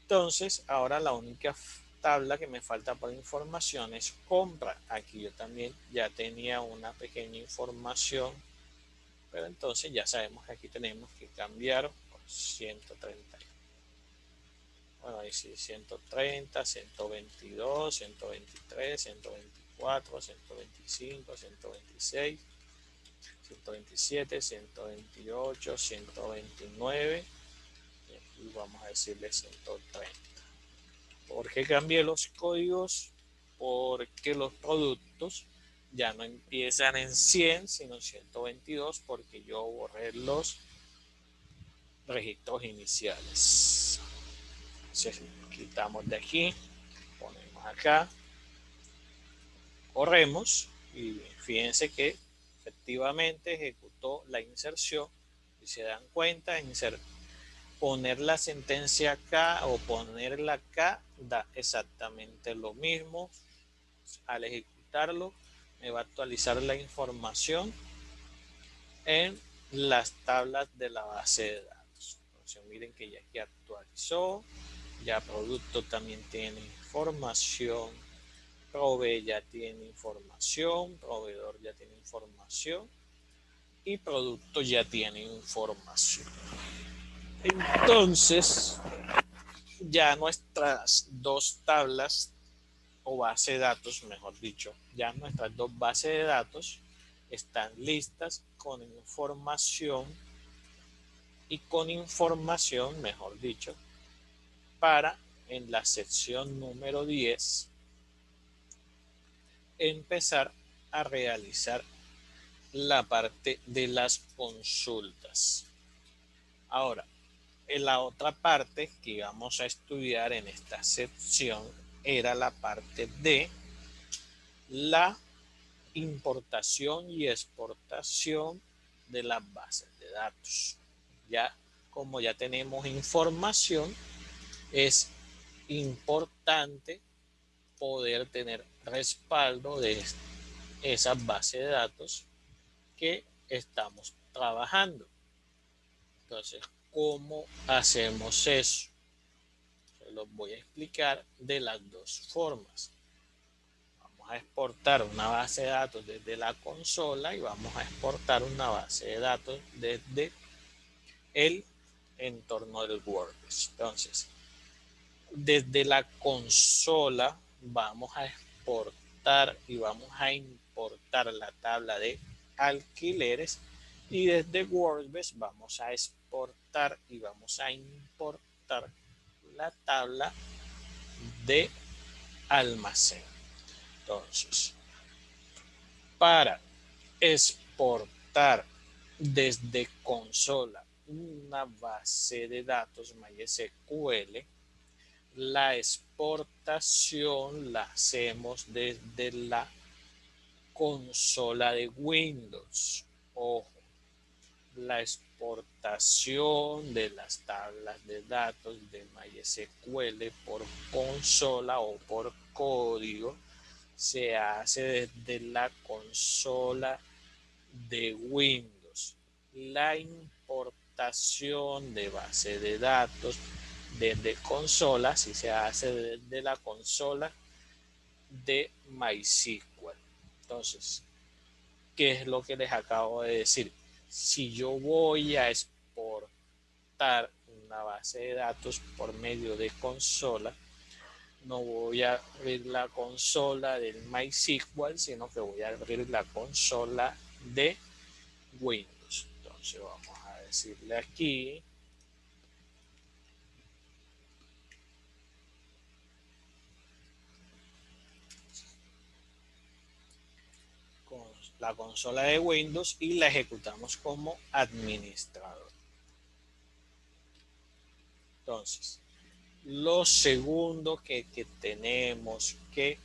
A: Entonces, ahora la única tabla que me falta por información es compra. Aquí yo también ya tenía una pequeña información, pero entonces ya sabemos que aquí tenemos que cambiar por 130. Bueno, ahí sí, 130, 122, 123, 124, 125, 126, 127, 128, 129 y vamos a decirle 130. ¿Por qué cambié los códigos? Porque los productos ya no empiezan en 100, sino en 122, porque yo borré los registros iniciales. Entonces, quitamos de aquí, ponemos acá, corremos y fíjense que efectivamente ejecutó la inserción. Si se dan cuenta, poner la sentencia acá o ponerla acá da exactamente lo mismo. Al ejecutarlo me va a actualizar la información en las tablas de la base de datos. Entonces miren que ya aquí actualizó, ya producto también tiene información, provee ya tiene información, proveedor ya tiene información y producto ya tiene información. Entonces ya nuestras dos tablas o base de datos, mejor dicho, ya nuestras dos bases de datos están listas con información mejor dicho, para en la sección número 10 empezar a realizar la parte de las consultas. Ahora, en la otra parte que íbamos a estudiar en esta sección era la parte de la importación y exportación de las bases de datos. Ya como ya tenemos información, es importante poder tener respaldo de esas bases de datos que estamos trabajando. Entonces, ¿cómo hacemos eso? Se los voy a explicar de las dos formas. Vamos a exportar una base de datos desde la consola y vamos a exportar una base de datos desde el entorno del WordPress. Entonces, desde la consola vamos a exportar y vamos a importar la tabla de alquileres y desde WordPress vamos a exportar y vamos a importar la tabla de almacén. Entonces, para exportar desde consola una base de datos MySQL, La exportación la hacemos desde la consola de Windows. Ojo, la exportación de las tablas de datos de MySQL por consola o por código se hace desde la consola de Windows. La importación de base de datos desde consola si se hace desde la consola de MySQL. Entonces, ¿qué es lo que les acabo de decir? Si yo voy a exportar una base de datos por medio de consola, no voy a abrir la consola del MySQL, sino que voy a abrir la consola de Windows. Entonces vamos a decirle aquí con la consola de Windows y la ejecutamos como administrador. Entonces, lo segundo que tenemos que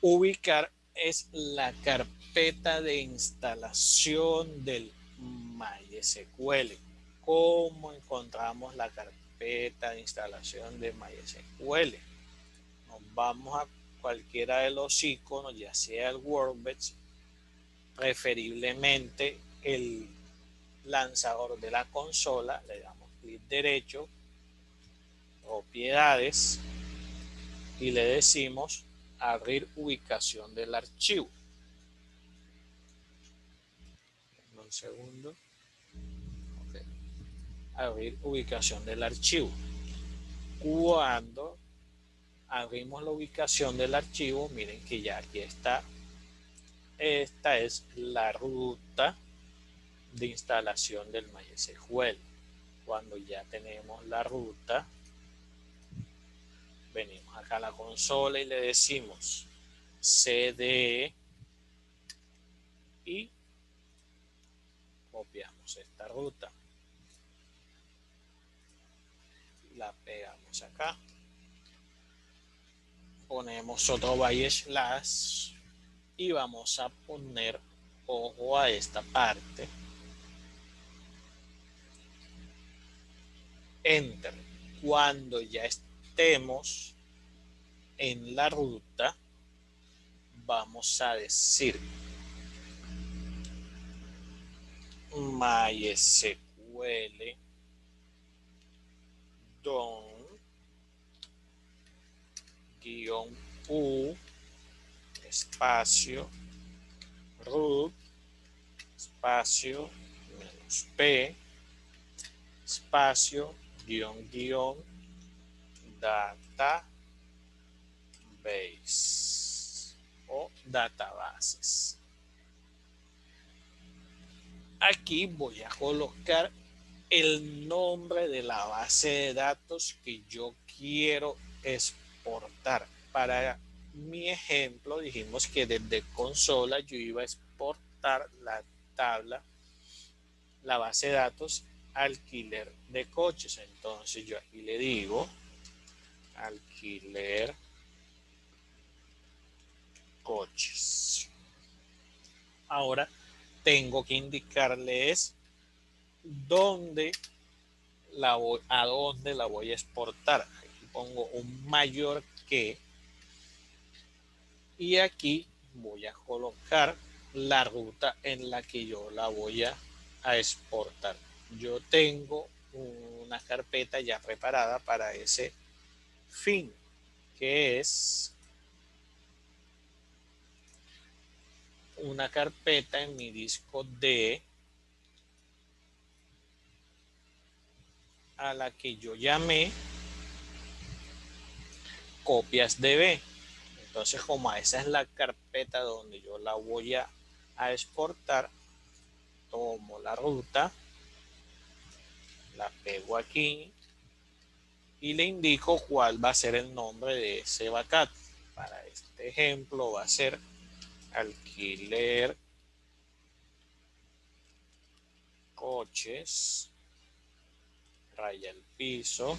A: ubicar es la carpeta de instalación del MySQL. ¿Cómo encontramos la carpeta de instalación de MySQL? Nos vamos a cualquiera de los iconos, ya sea el Workbench, preferiblemente el lanzador de la consola, le damos clic derecho, propiedades, y le decimos abrir ubicación del archivo. Un segundo. Okay. Abrir ubicación del archivo. Cuando abrimos la ubicación del archivo, miren que ya aquí está. Esta es la ruta de instalación del MySQL. Cuando ya tenemos la ruta, venimos acá a la consola y le decimos cd y copiamos esta ruta, la pegamos acá, ponemos otro // y vamos a poner ojo a esta parte, enter. Cuando ya estemos en la ruta, vamos a decir MySQL don -u espacio root espacio -p espacio database o databases. Aquí voy a colocar el nombre de la base de datos que yo quiero exportar. Para mi ejemplo, dijimos que desde consola yo iba a exportar la tabla, la base de datos alquiler de coches. Entonces yo aquí le digo alquiler coches. Ahora tengo que indicarles dónde a dónde la voy a exportar. Aquí pongo un mayor que y aquí voy a colocar la ruta en la que yo la voy a exportar. Yo tengo una carpeta ya preparada para ese fin, que es una carpeta en mi disco D a la que yo llamé copias DB. Entonces, como esa es la carpeta donde yo la voy a exportar, tomo la ruta, la pego aquí y le indico cuál va a ser el nombre de ese backup. Para este ejemplo va a ser alquiler coches, raya el piso,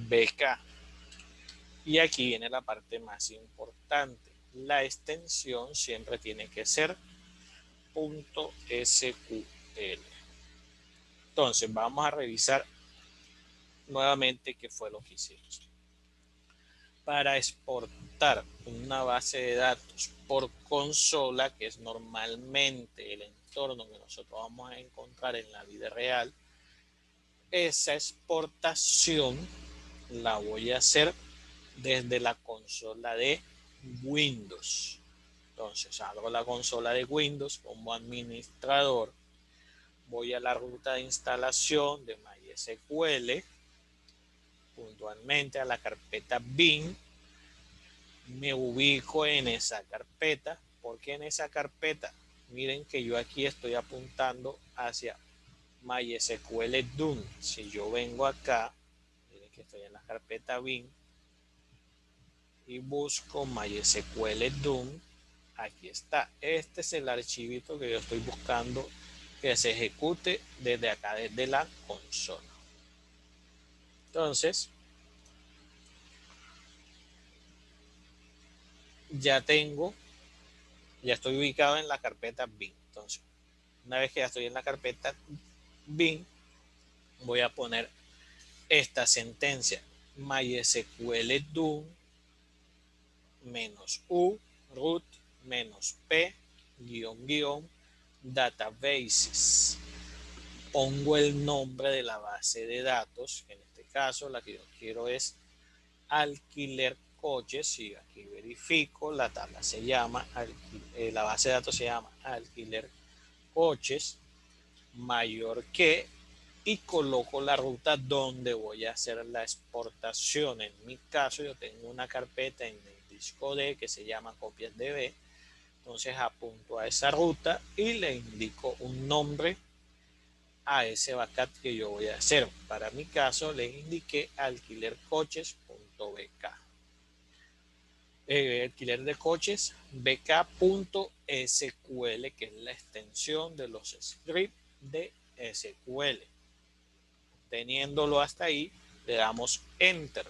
A: BK. Y aquí viene la parte más importante. La extensión siempre tiene que ser .sql. Entonces vamos a revisar nuevamente qué fue lo que hicimos. Para exportar una base de datos por consola, que es normalmente el entorno que nosotros vamos a encontrar en la vida real, esa exportación la voy a hacer desde la consola de Windows. Entonces abro la consola de Windows como administrador, voy a la ruta de instalación de MySQL, puntualmente a la carpeta bin, me ubico en esa carpeta. ¿Por qué en esa carpeta? Miren que yo aquí estoy apuntando hacia MySQL DUN. Si yo vengo acá, miren que estoy en la carpeta bin y busco MySQL DUN, aquí está. Este es el archivito que yo estoy buscando que se ejecute desde acá, desde la consola. Entonces, ya estoy ubicado en la carpeta bin. Entonces, una vez que ya estoy en la carpeta bin, voy a poner esta sentencia: MySQL DUN -u root -p databases. Pongo el nombre de la base de datos, que en este caso la que yo quiero es alquiler coches, y aquí verifico, la tabla se llama, la base de datos se llama alquiler coches mayor que, y coloco la ruta donde voy a hacer la exportación. En mi caso yo tengo una carpeta en el disco D que se llama copias DB, entonces apunto a esa ruta y le indico un nombre a ese backup que yo voy a hacer. Para mi caso le indiqué alquilercoches.bk. Alquiler de coches bk.sql, que es la extensión de los scripts de SQL. Teniéndolo hasta ahí, le damos enter.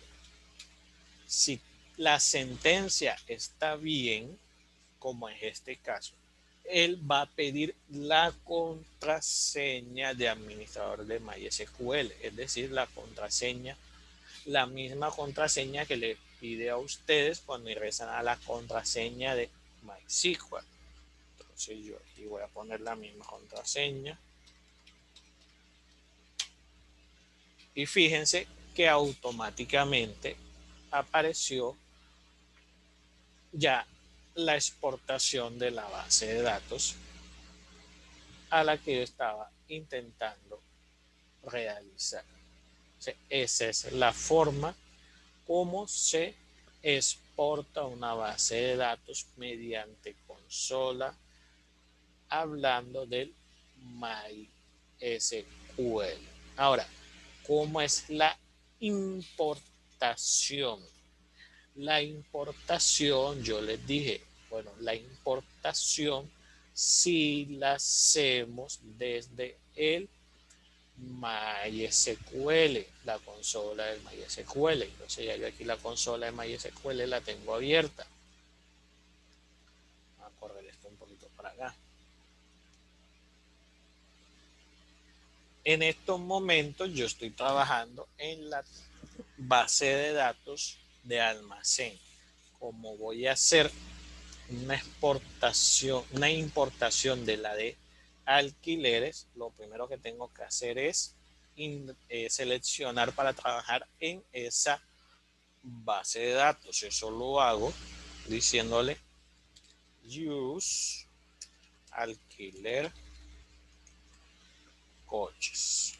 A: Si la sentencia está bien, como es este caso, él va a pedir la contraseña de administrador de MySQL, es decir, la contraseña, la misma contraseña que le pide a ustedes cuando ingresan a la contraseña de MySQL. Entonces yo aquí voy a poner la misma contraseña. Y fíjense que automáticamente apareció ya la exportación de la base de datos a la que yo estaba intentando realizar. O sea, esa es la forma como se exporta una base de datos mediante consola, hablando del MySQL. Ahora, ¿cómo es la importación? La importación, yo les dije, bueno, la importación si la hacemos desde el MySQL, la consola del MySQL. Entonces ya yo aquí la consola de MySQL la tengo abierta. Vamos a correr esto un poquito para acá. En estos momentos yo estoy trabajando en la base de datos de almacén. Como voy a hacer una exportación, una importación de la de alquileres, lo primero que tengo que hacer es seleccionar para trabajar en esa base de datos. Eso lo hago diciéndole use alquiler coches.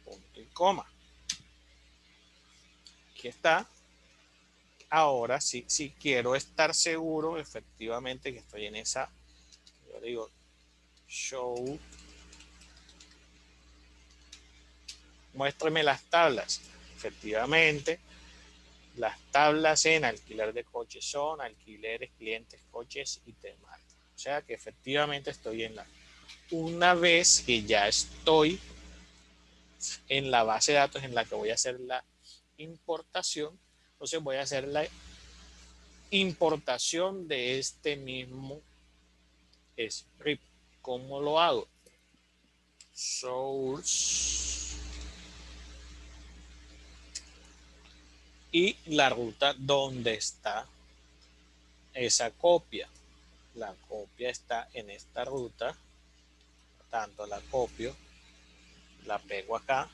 A: Punto y coma. Aquí está. Ahora sí, si quiero estar seguro efectivamente que estoy en esa, yo digo show, muéstrame las tablas. Efectivamente, las tablas en alquiler de coches son alquileres, clientes, coches y temáticos. O sea que efectivamente estoy en la Una vez que ya estoy en la base de datos en la que voy a hacer la importación, entonces voy a hacer la importación de este mismo script. ¿Cómo lo hago? Source y la ruta donde está esa copia. La copia está en esta ruta, tanto la copio, la pego acá.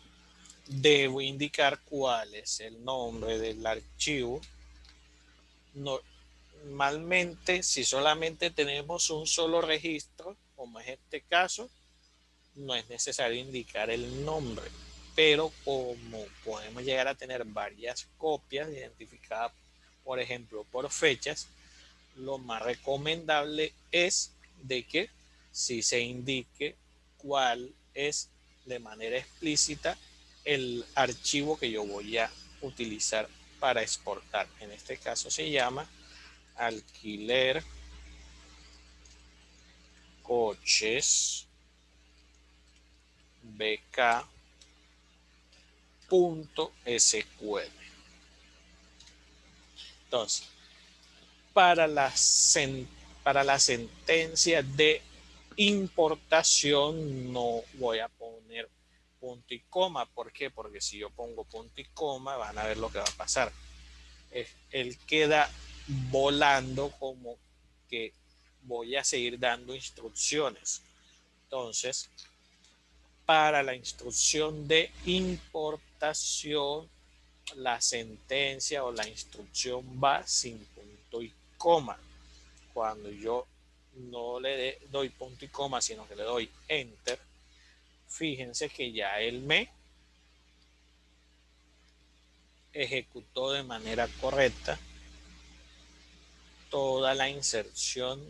A: Debo indicar cuál es el nombre del archivo. Normalmente, si solamente tenemos un solo registro, como es este caso, no es necesario indicar el nombre. Pero como podemos llegar a tener varias copias identificadas, por ejemplo, por fechas, lo más recomendable es de que si se indique cuál es de manera explícita el archivo que yo voy a utilizar para exportar. En este caso se llama alquiler coches bk.sql. Entonces, para la, para la sentencia de importación no voy a poner punto y coma. ¿Por qué? Porque si yo pongo punto y coma van a ver lo que va a pasar. Él queda volando como que voy a seguir dando instrucciones. Entonces, para la instrucción de importación, la sentencia o la instrucción va sin punto y coma. Cuando yo no le doy punto y coma, sino que le doy enter, fíjense que ya él me ejecutó de manera correcta toda la inserción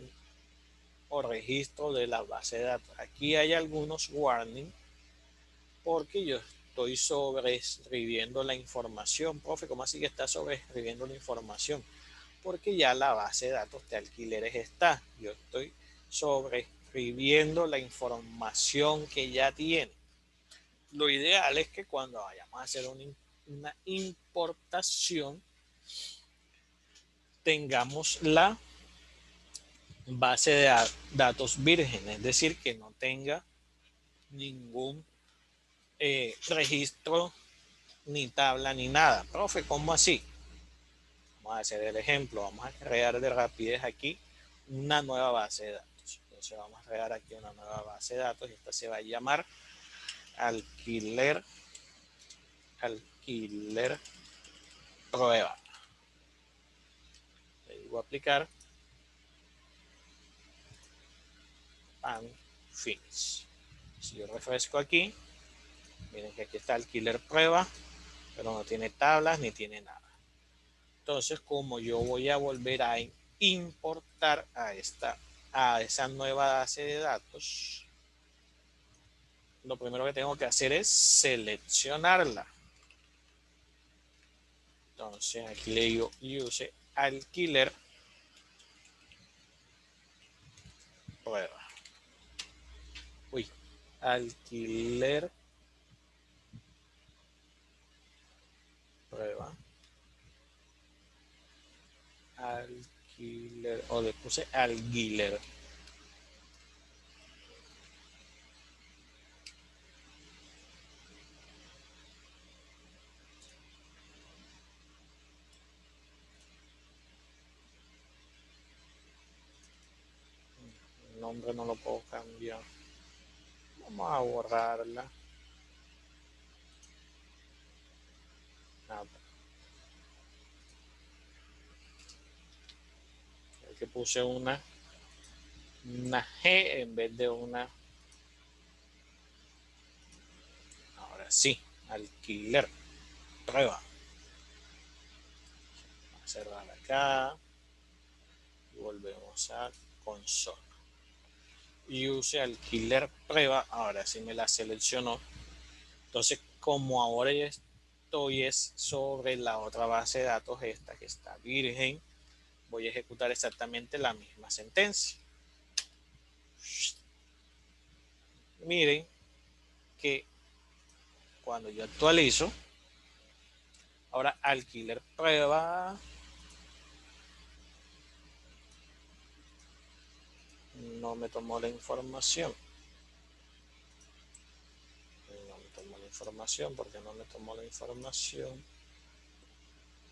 A: o registro de la base de datos. Aquí hay algunos warnings porque yo estoy sobreescribiendo la información. Profe, ¿cómo así que está sobreescribiendo la información? Porque ya la base de datos de alquileres está. Yo estoy sobreescribiendo la información que ya tiene. Lo ideal es que cuando vayamos a hacer una importación tengamos la base de datos virgen, es decir, que no tenga ningún registro, ni tabla, ni nada. Profe, ¿cómo así? Vamos a hacer el ejemplo. Vamos a crear de rapidez aquí una nueva base de datos. Entonces vamos a crear aquí una nueva base de datos y esta se va a llamar alquiler prueba. Le digo aplicar, and finish. Si yo refresco aquí, miren que aquí está alquiler prueba, pero no tiene tablas ni tiene nada. Entonces, como yo voy a volver a importar a esa nueva base de datos, lo primero que tengo que hacer es seleccionarla. Entonces aquí le digo use alquiler prueba. Uy, alquiler prueba. Alquiler, o le puse alquiler. El nombre no lo puedo cambiar. Vamos a borrarla. Es que puse una G en vez de una. Ahora sí, alquiler prueba. Vamos a cerrar acá y volvemos a consola. Y use alquiler prueba. Ahora sí me la seleccionó. Entonces, como ahora ya estoy es sobre la otra base de datos, esta que está virgen, voy a ejecutar exactamente la misma sentencia. Miren que cuando yo actualizo, ahora alquiler prueba no me tomó la información. No me tomó la información. ¿Por qué no me tomó la información?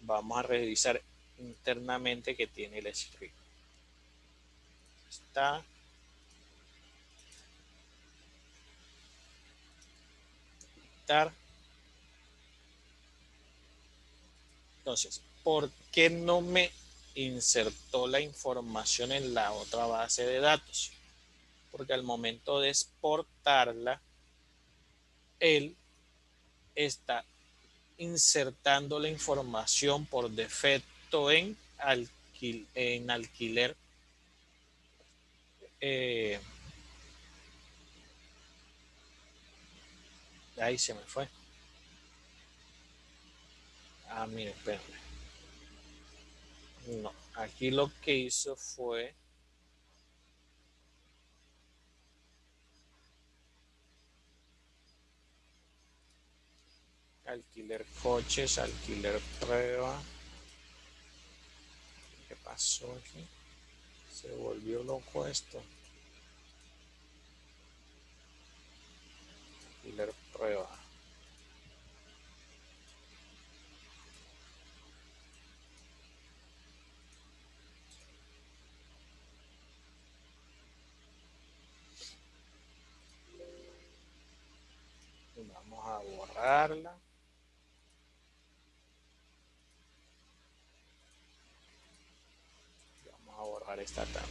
A: Vamos a revisar internamente que tiene el script. Está. Estar. Entonces, ¿por qué no me insertó la información en la otra base de datos? Porque al momento de exportarla, él está insertando la información por defecto en alquiler. Ahí se me fue. Mire, espérame. No, aquí lo que hizo fue alquiler coches, alquiler prueba. ¿Qué pasó aquí? Se volvió loco esto. Alquiler prueba. Vamos a borrarla. Vamos a borrar esta también.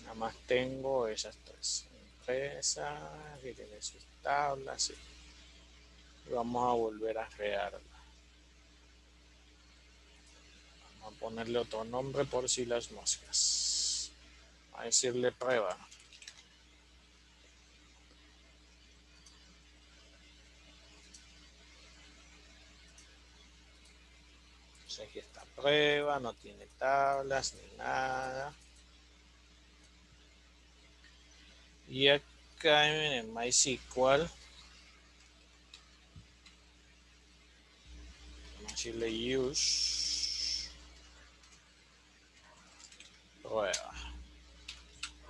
A: Nada más tengo esas tres. Empresa, que tiene sus tablas. Sí. Y vamos a volver a crearla. Vamos a ponerle otro nombre por si las moscas. A decirle prueba. Entonces aquí está prueba, no tiene tablas ni nada. Y acá en MySQL, vamos a decirle use prueba.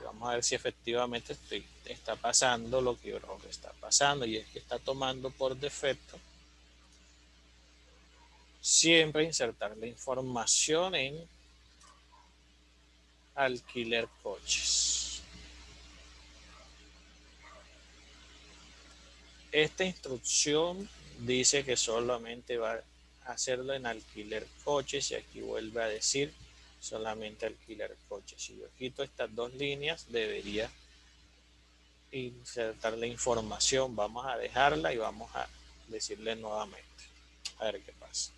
A: Y vamos a ver si efectivamente está pasando lo que está pasando, y es que está tomando por defecto siempre insertar la información en alquiler coches. Esta instrucción dice que solamente va a hacerlo en alquiler coches, y aquí vuelve a decir solamente alquiler coches. Si yo quito estas dos líneas, debería insertar la información. Vamos a dejarla y vamos a decirle nuevamente. A ver qué pasa.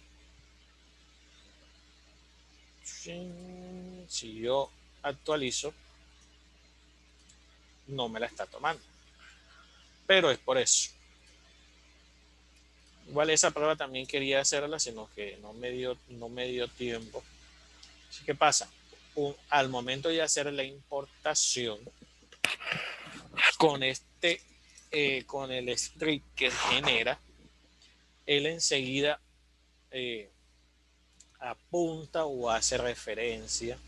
A: Si yo actualizo, no me la está tomando. Pero es por eso. Igual esa prueba también quería hacerla, sino que no me dio tiempo. Así que pasa, al momento de hacer la importación con con el script que genera, él enseguida apunta o hace referencia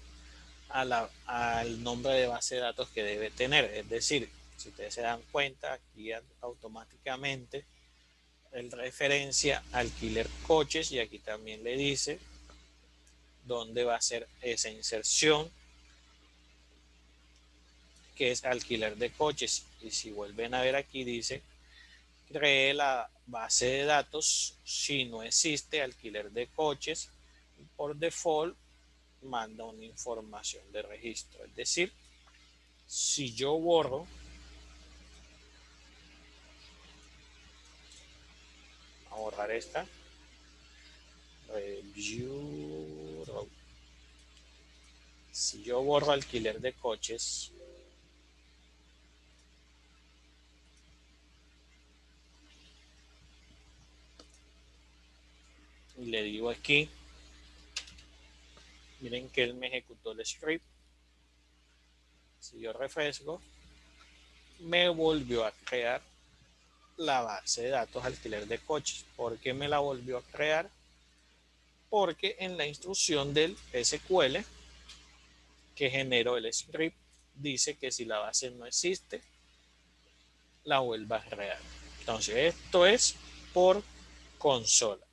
A: al nombre de base de datos que debe tener. Es decir, si ustedes se dan cuenta, aquí automáticamente él referencia alquiler coches, y aquí también le dice dónde va a ser esa inserción, que es alquiler de coches. Y si vuelven a ver aquí, dice cree la base de datos si no existe alquiler de coches, y por default manda una información de registro. Es decir, si yo borro, a borrar esta, review route. Si yo borro alquiler de coches, y le digo aquí, miren que él me ejecutó el script, Si yo refresco, me volvió a crear la base de datos alquiler de coches. ¿Por qué me la volvió a crear? Porque en la instrucción del SQL que generó el script dice que si la base no existe, la vuelva a crear. Entonces esto es por consola.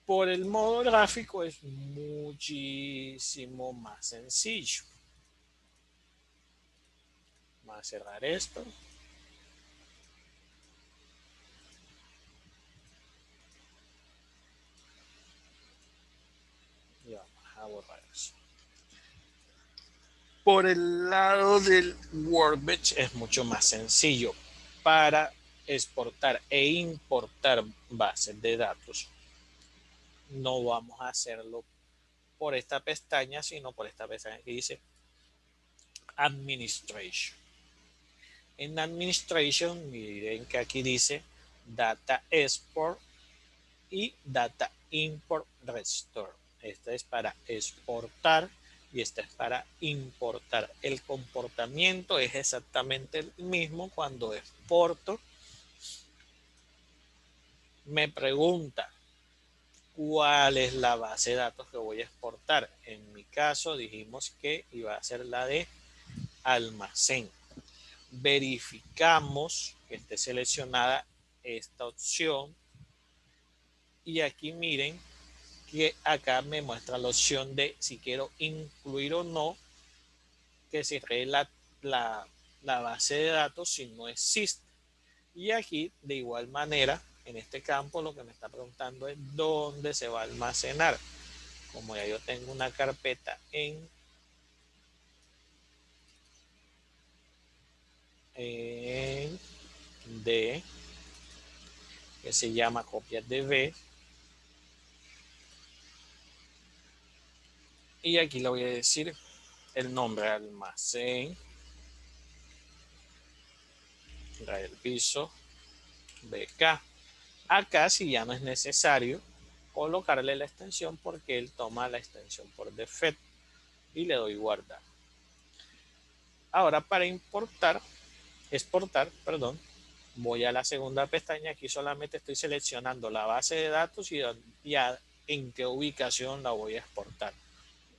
A: Por el modo gráfico es muchísimo más sencillo. Vamos a cerrar esto. Y vamos a borrar eso. Por el lado del Workbench es mucho más sencillo para exportar e importar bases de datos. No vamos a hacerlo por esta pestaña, sino por esta pestaña que dice Administration. En Administration, miren que aquí dice Data Export y Data Import Restore. Esta es para exportar y esta es para importar. El comportamiento es exactamente el mismo cuando exporto. Me pregunta cuál es la base de datos que voy a exportar. En mi caso dijimos que iba a ser la de almacén. Verificamos que esté seleccionada esta opción y aquí miren que acá me muestra la opción de si quiero incluir o no que se cree la base de datos si no existe. Y aquí de igual manera en este campo lo que me está preguntando es dónde se va a almacenar. Como ya yo tengo una carpeta en D que se llama copias de B y aquí le voy a decir el nombre almacén del piso BK. Acá si ya no es necesario colocarle la extensión porque él toma la extensión por defecto y le doy guardar. Ahora para exportar, voy a la segunda pestaña. Aquí solamente estoy seleccionando la base de datos y ya en qué ubicación la voy a exportar.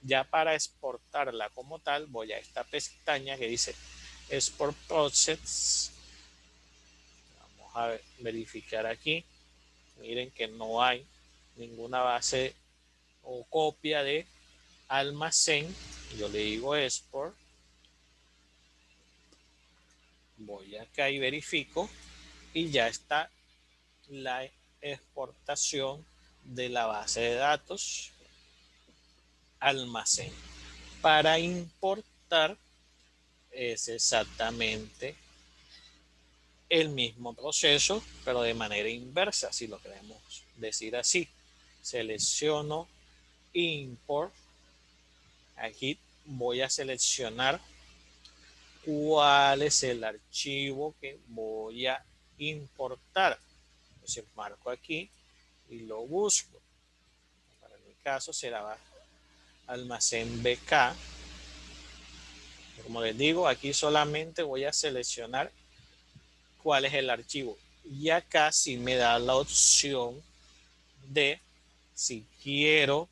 A: Ya para exportarla como tal, voy a esta pestaña que dice Export Process. Vamos a verificar aquí. Miren que no hay ninguna base o copia de almacén. Yo le digo Export. Voy acá y verifico y ya está la exportación de la base de datos almacén. Para importar es exactamente el mismo proceso, pero de manera inversa, si lo queremos decir así. Selecciono Import. Aquí voy a seleccionar cuál es el archivo que voy a importar. Entonces marco aquí y lo busco. Para mi caso será almacén BK. Como les digo, aquí solamente voy a seleccionar cuál es el archivo. Y acá sí me da la opción de si quiero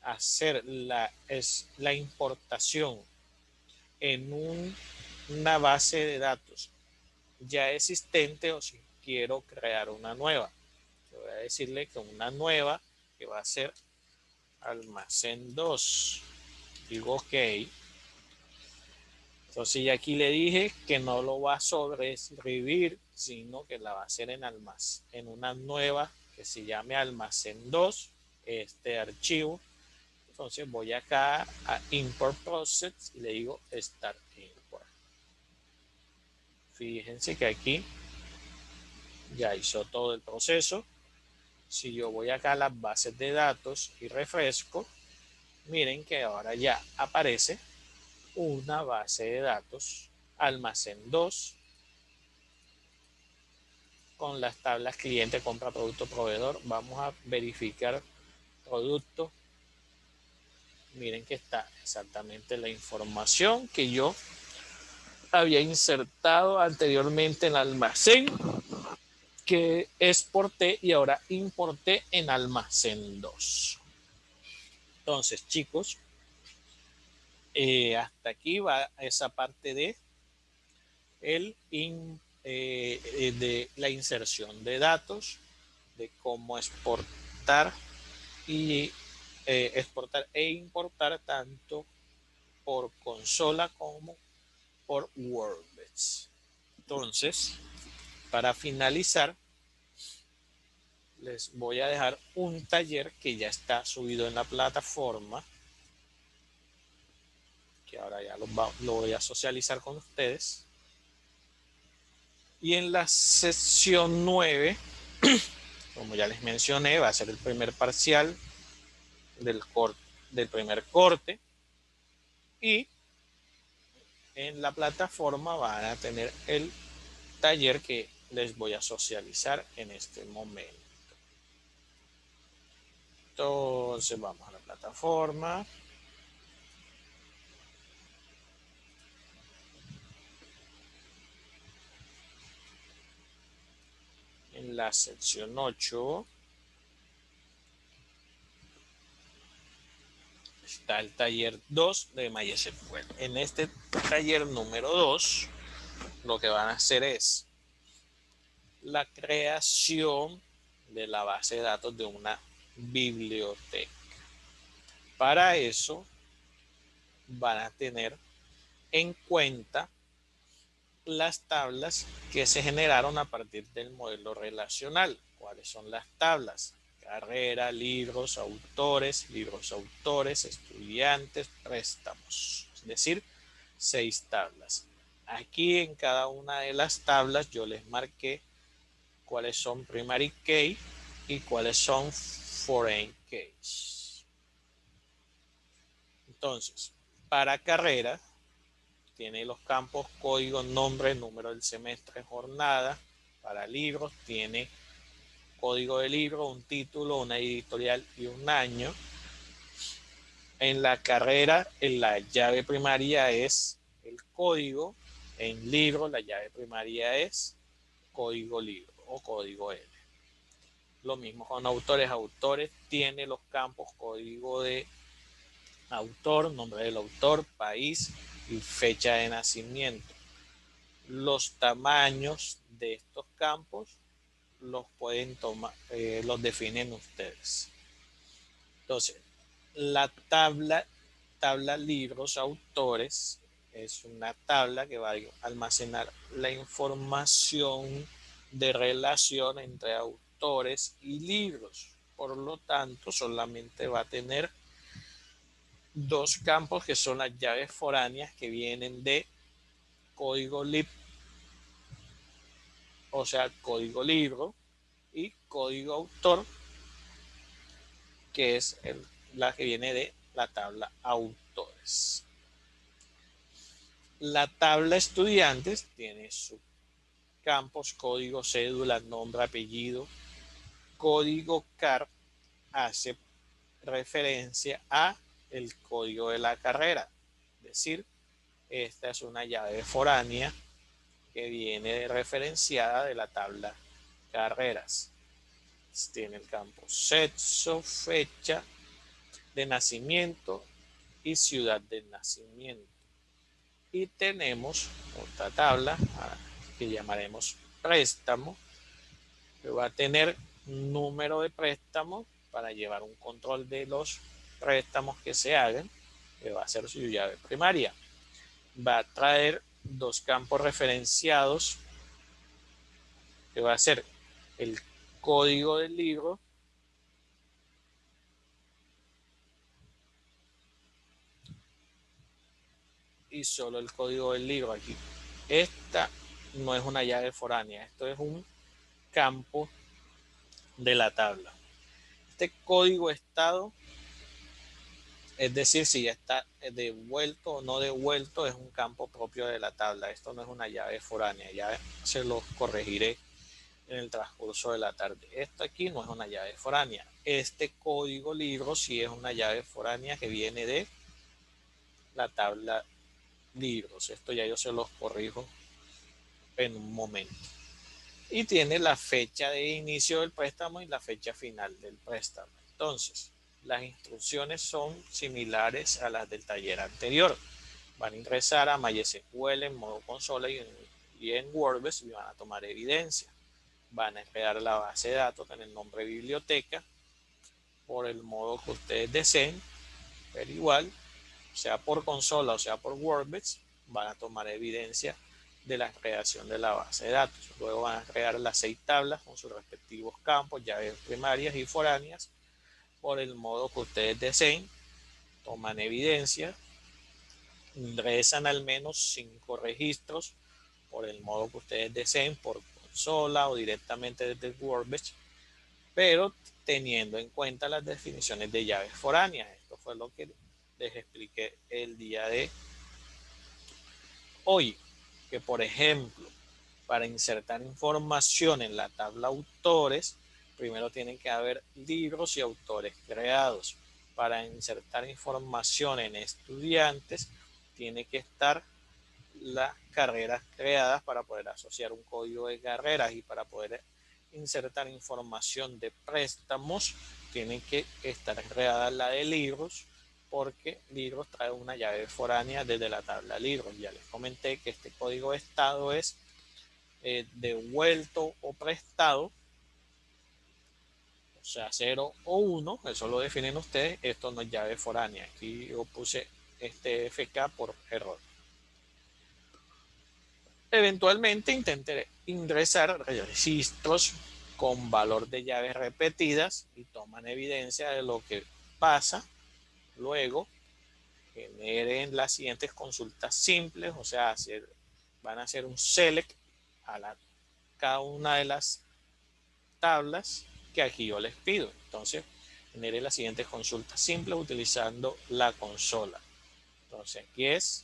A: hacer la importación en una base de datos ya existente o si quiero crear una nueva. Voy a decirle que una nueva que va a ser almacén 2. Digo OK. Entonces ya aquí le dije que no lo va a sobreescribir, sino que la va a hacer en una nueva que se llame almacén 2, este archivo. Entonces voy acá a Import Process y le digo Start Import. Fíjense que aquí ya hizo todo el proceso. Si yo voy acá a las bases de datos y refresco, miren que ahora ya aparece una base de datos almacén 2 con las tablas cliente, compra, producto, proveedor. Vamos a verificar producto. miren que está exactamente la información que yo había insertado anteriormente en almacén, que exporté y ahora importé en almacén 2. Entonces, chicos, hasta aquí va esa parte de, de la inserción de datos, de cómo exportar y exportar e importar tanto por consola como por WordPress. Entonces, para finalizar, les voy a dejar un taller que ya está subido en la plataforma, que ahora ya lo voy a socializar con ustedes. Y en la sección 9, como ya les mencioné, va a ser el primer parcial del primer corte. Y en la plataforma van a tener el taller que les voy a socializar en este momento. Entonces vamos a la plataforma. En la sección 8 está el taller 2 de MySQL. En este taller número 2, lo que van a hacer es la creación de la base de datos de una biblioteca. Para eso van a tener en cuenta las tablas que se generaron a partir del modelo relacional. ¿Cuáles son las tablas? Carrera, libros, autores, estudiantes, préstamos. Es decir, 6 tablas. Aquí en cada una de las tablas yo les marqué cuáles son primary key y cuáles son foreign keys. Entonces, para carrera tiene los campos código, nombre, número del semestre, jornada. Para libros tiene código de libro, un título, una editorial y un año. En la carrera, en la llave primaria es el código. En libro, la llave primaria es código libro o código L. Lo mismo con autores. Autores tiene los campos código de autor, nombre del autor, país y fecha de nacimiento. Los tamaños de estos campos los pueden tomar, los definen ustedes. Entonces, la tabla libros autores es una tabla que va a almacenar la información de relación entre autores y libros. Por lo tanto, solamente va a tener 2 campos que son las llaves foráneas que vienen de código lib, o sea, código libro, y código autor, que es la que viene de la tabla autores. La tabla estudiantes tiene sus campos código, cédula, nombre, apellido. Código CAR hace referencia a el código de la carrera. Es decir, esta es una llave foránea que viene referenciada de la tabla carreras. Tiene el campo sexo, fecha de nacimiento y ciudad de nacimiento. Y tenemos otra tabla que llamaremos préstamo, que va a tener número de préstamos para llevar un control de los préstamos que se hagan, que va a ser su llave primaria. Va a traer 2 campos referenciados, que va a ser el código del libro y solo el código del libro aquí. Esta no es una llave foránea, esto es un campo de la tabla. Este código estado, es decir, si ya está devuelto o no devuelto, es un campo propio de la tabla. Esto no es una llave foránea, ya se lo corregiré en el transcurso de la tarde. Esto aquí no es una llave foránea. Este código libro sí es una llave foránea que viene de la tabla libros. Esto ya yo se los corrijo en un momento. Y tiene la fecha de inicio del préstamo y la fecha final del préstamo. Entonces, las instrucciones son similares a las del taller anterior. Van a ingresar a MySQL en modo consola y en WordPress y van a tomar evidencia. Van a crear la base de datos con el nombre biblioteca por el modo que ustedes deseen, pero igual, sea por consola o sea por WordPress, van a tomar evidencia de la creación de la base de datos. Luego van a crear las 6 tablas con sus respectivos campos, llaves primarias y foráneas, por el modo que ustedes deseen, toman evidencia, ingresan al menos 5 registros por el modo que ustedes deseen, por consola o directamente desde WordPress, pero teniendo en cuenta las definiciones de llaves foráneas. Esto fue lo que les expliqué el día de hoy, que por ejemplo, para insertar información en la tabla autores, primero tienen que haber libros y autores creados. Para insertar información en estudiantes, tiene que estar las carreras creadas para poder asociar un código de carreras, y para poder insertar información de préstamos tiene que estar creada la de libros, porque libros trae una llave foránea desde la tabla libros. Ya les comenté que este código de estado es devuelto o prestado, o sea 0 o 1, eso lo definen ustedes. Esto no es llave foránea, aquí yo puse este FK por error. Eventualmente intenté ingresar registros con valor de llaves repetidas y toman evidencia de lo que pasa. Luego generen las siguientes consultas simples, o sea, van a hacer un select a cada una de las tablas que aquí yo les pido. Entonces, genere las siguientes consultas simples utilizando la consola. Entonces, aquí es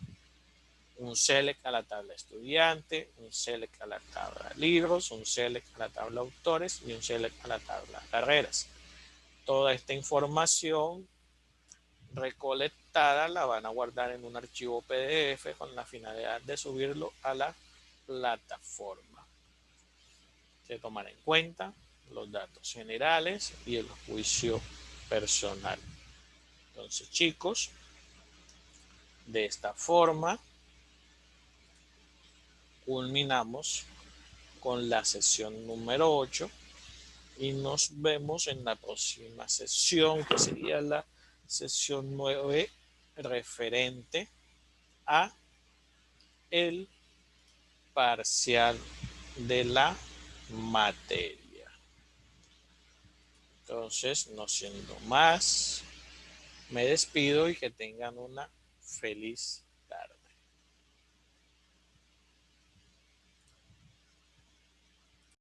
A: un select a la tabla estudiante, un select a la tabla libros, un select a la tabla autores y un select a la tabla carreras. Toda esta información recolectada la van a guardar en un archivo PDF con la finalidad de subirlo a la plataforma. Se tomará en cuenta los datos generales y el juicio personal. Entonces, chicos, de esta forma culminamos con la sesión número 8 y nos vemos en la próxima sesión, que sería la sesión 9, referente a el parcial de la materia. Entonces, no siendo más, me despido y que tengan una feliz tarde.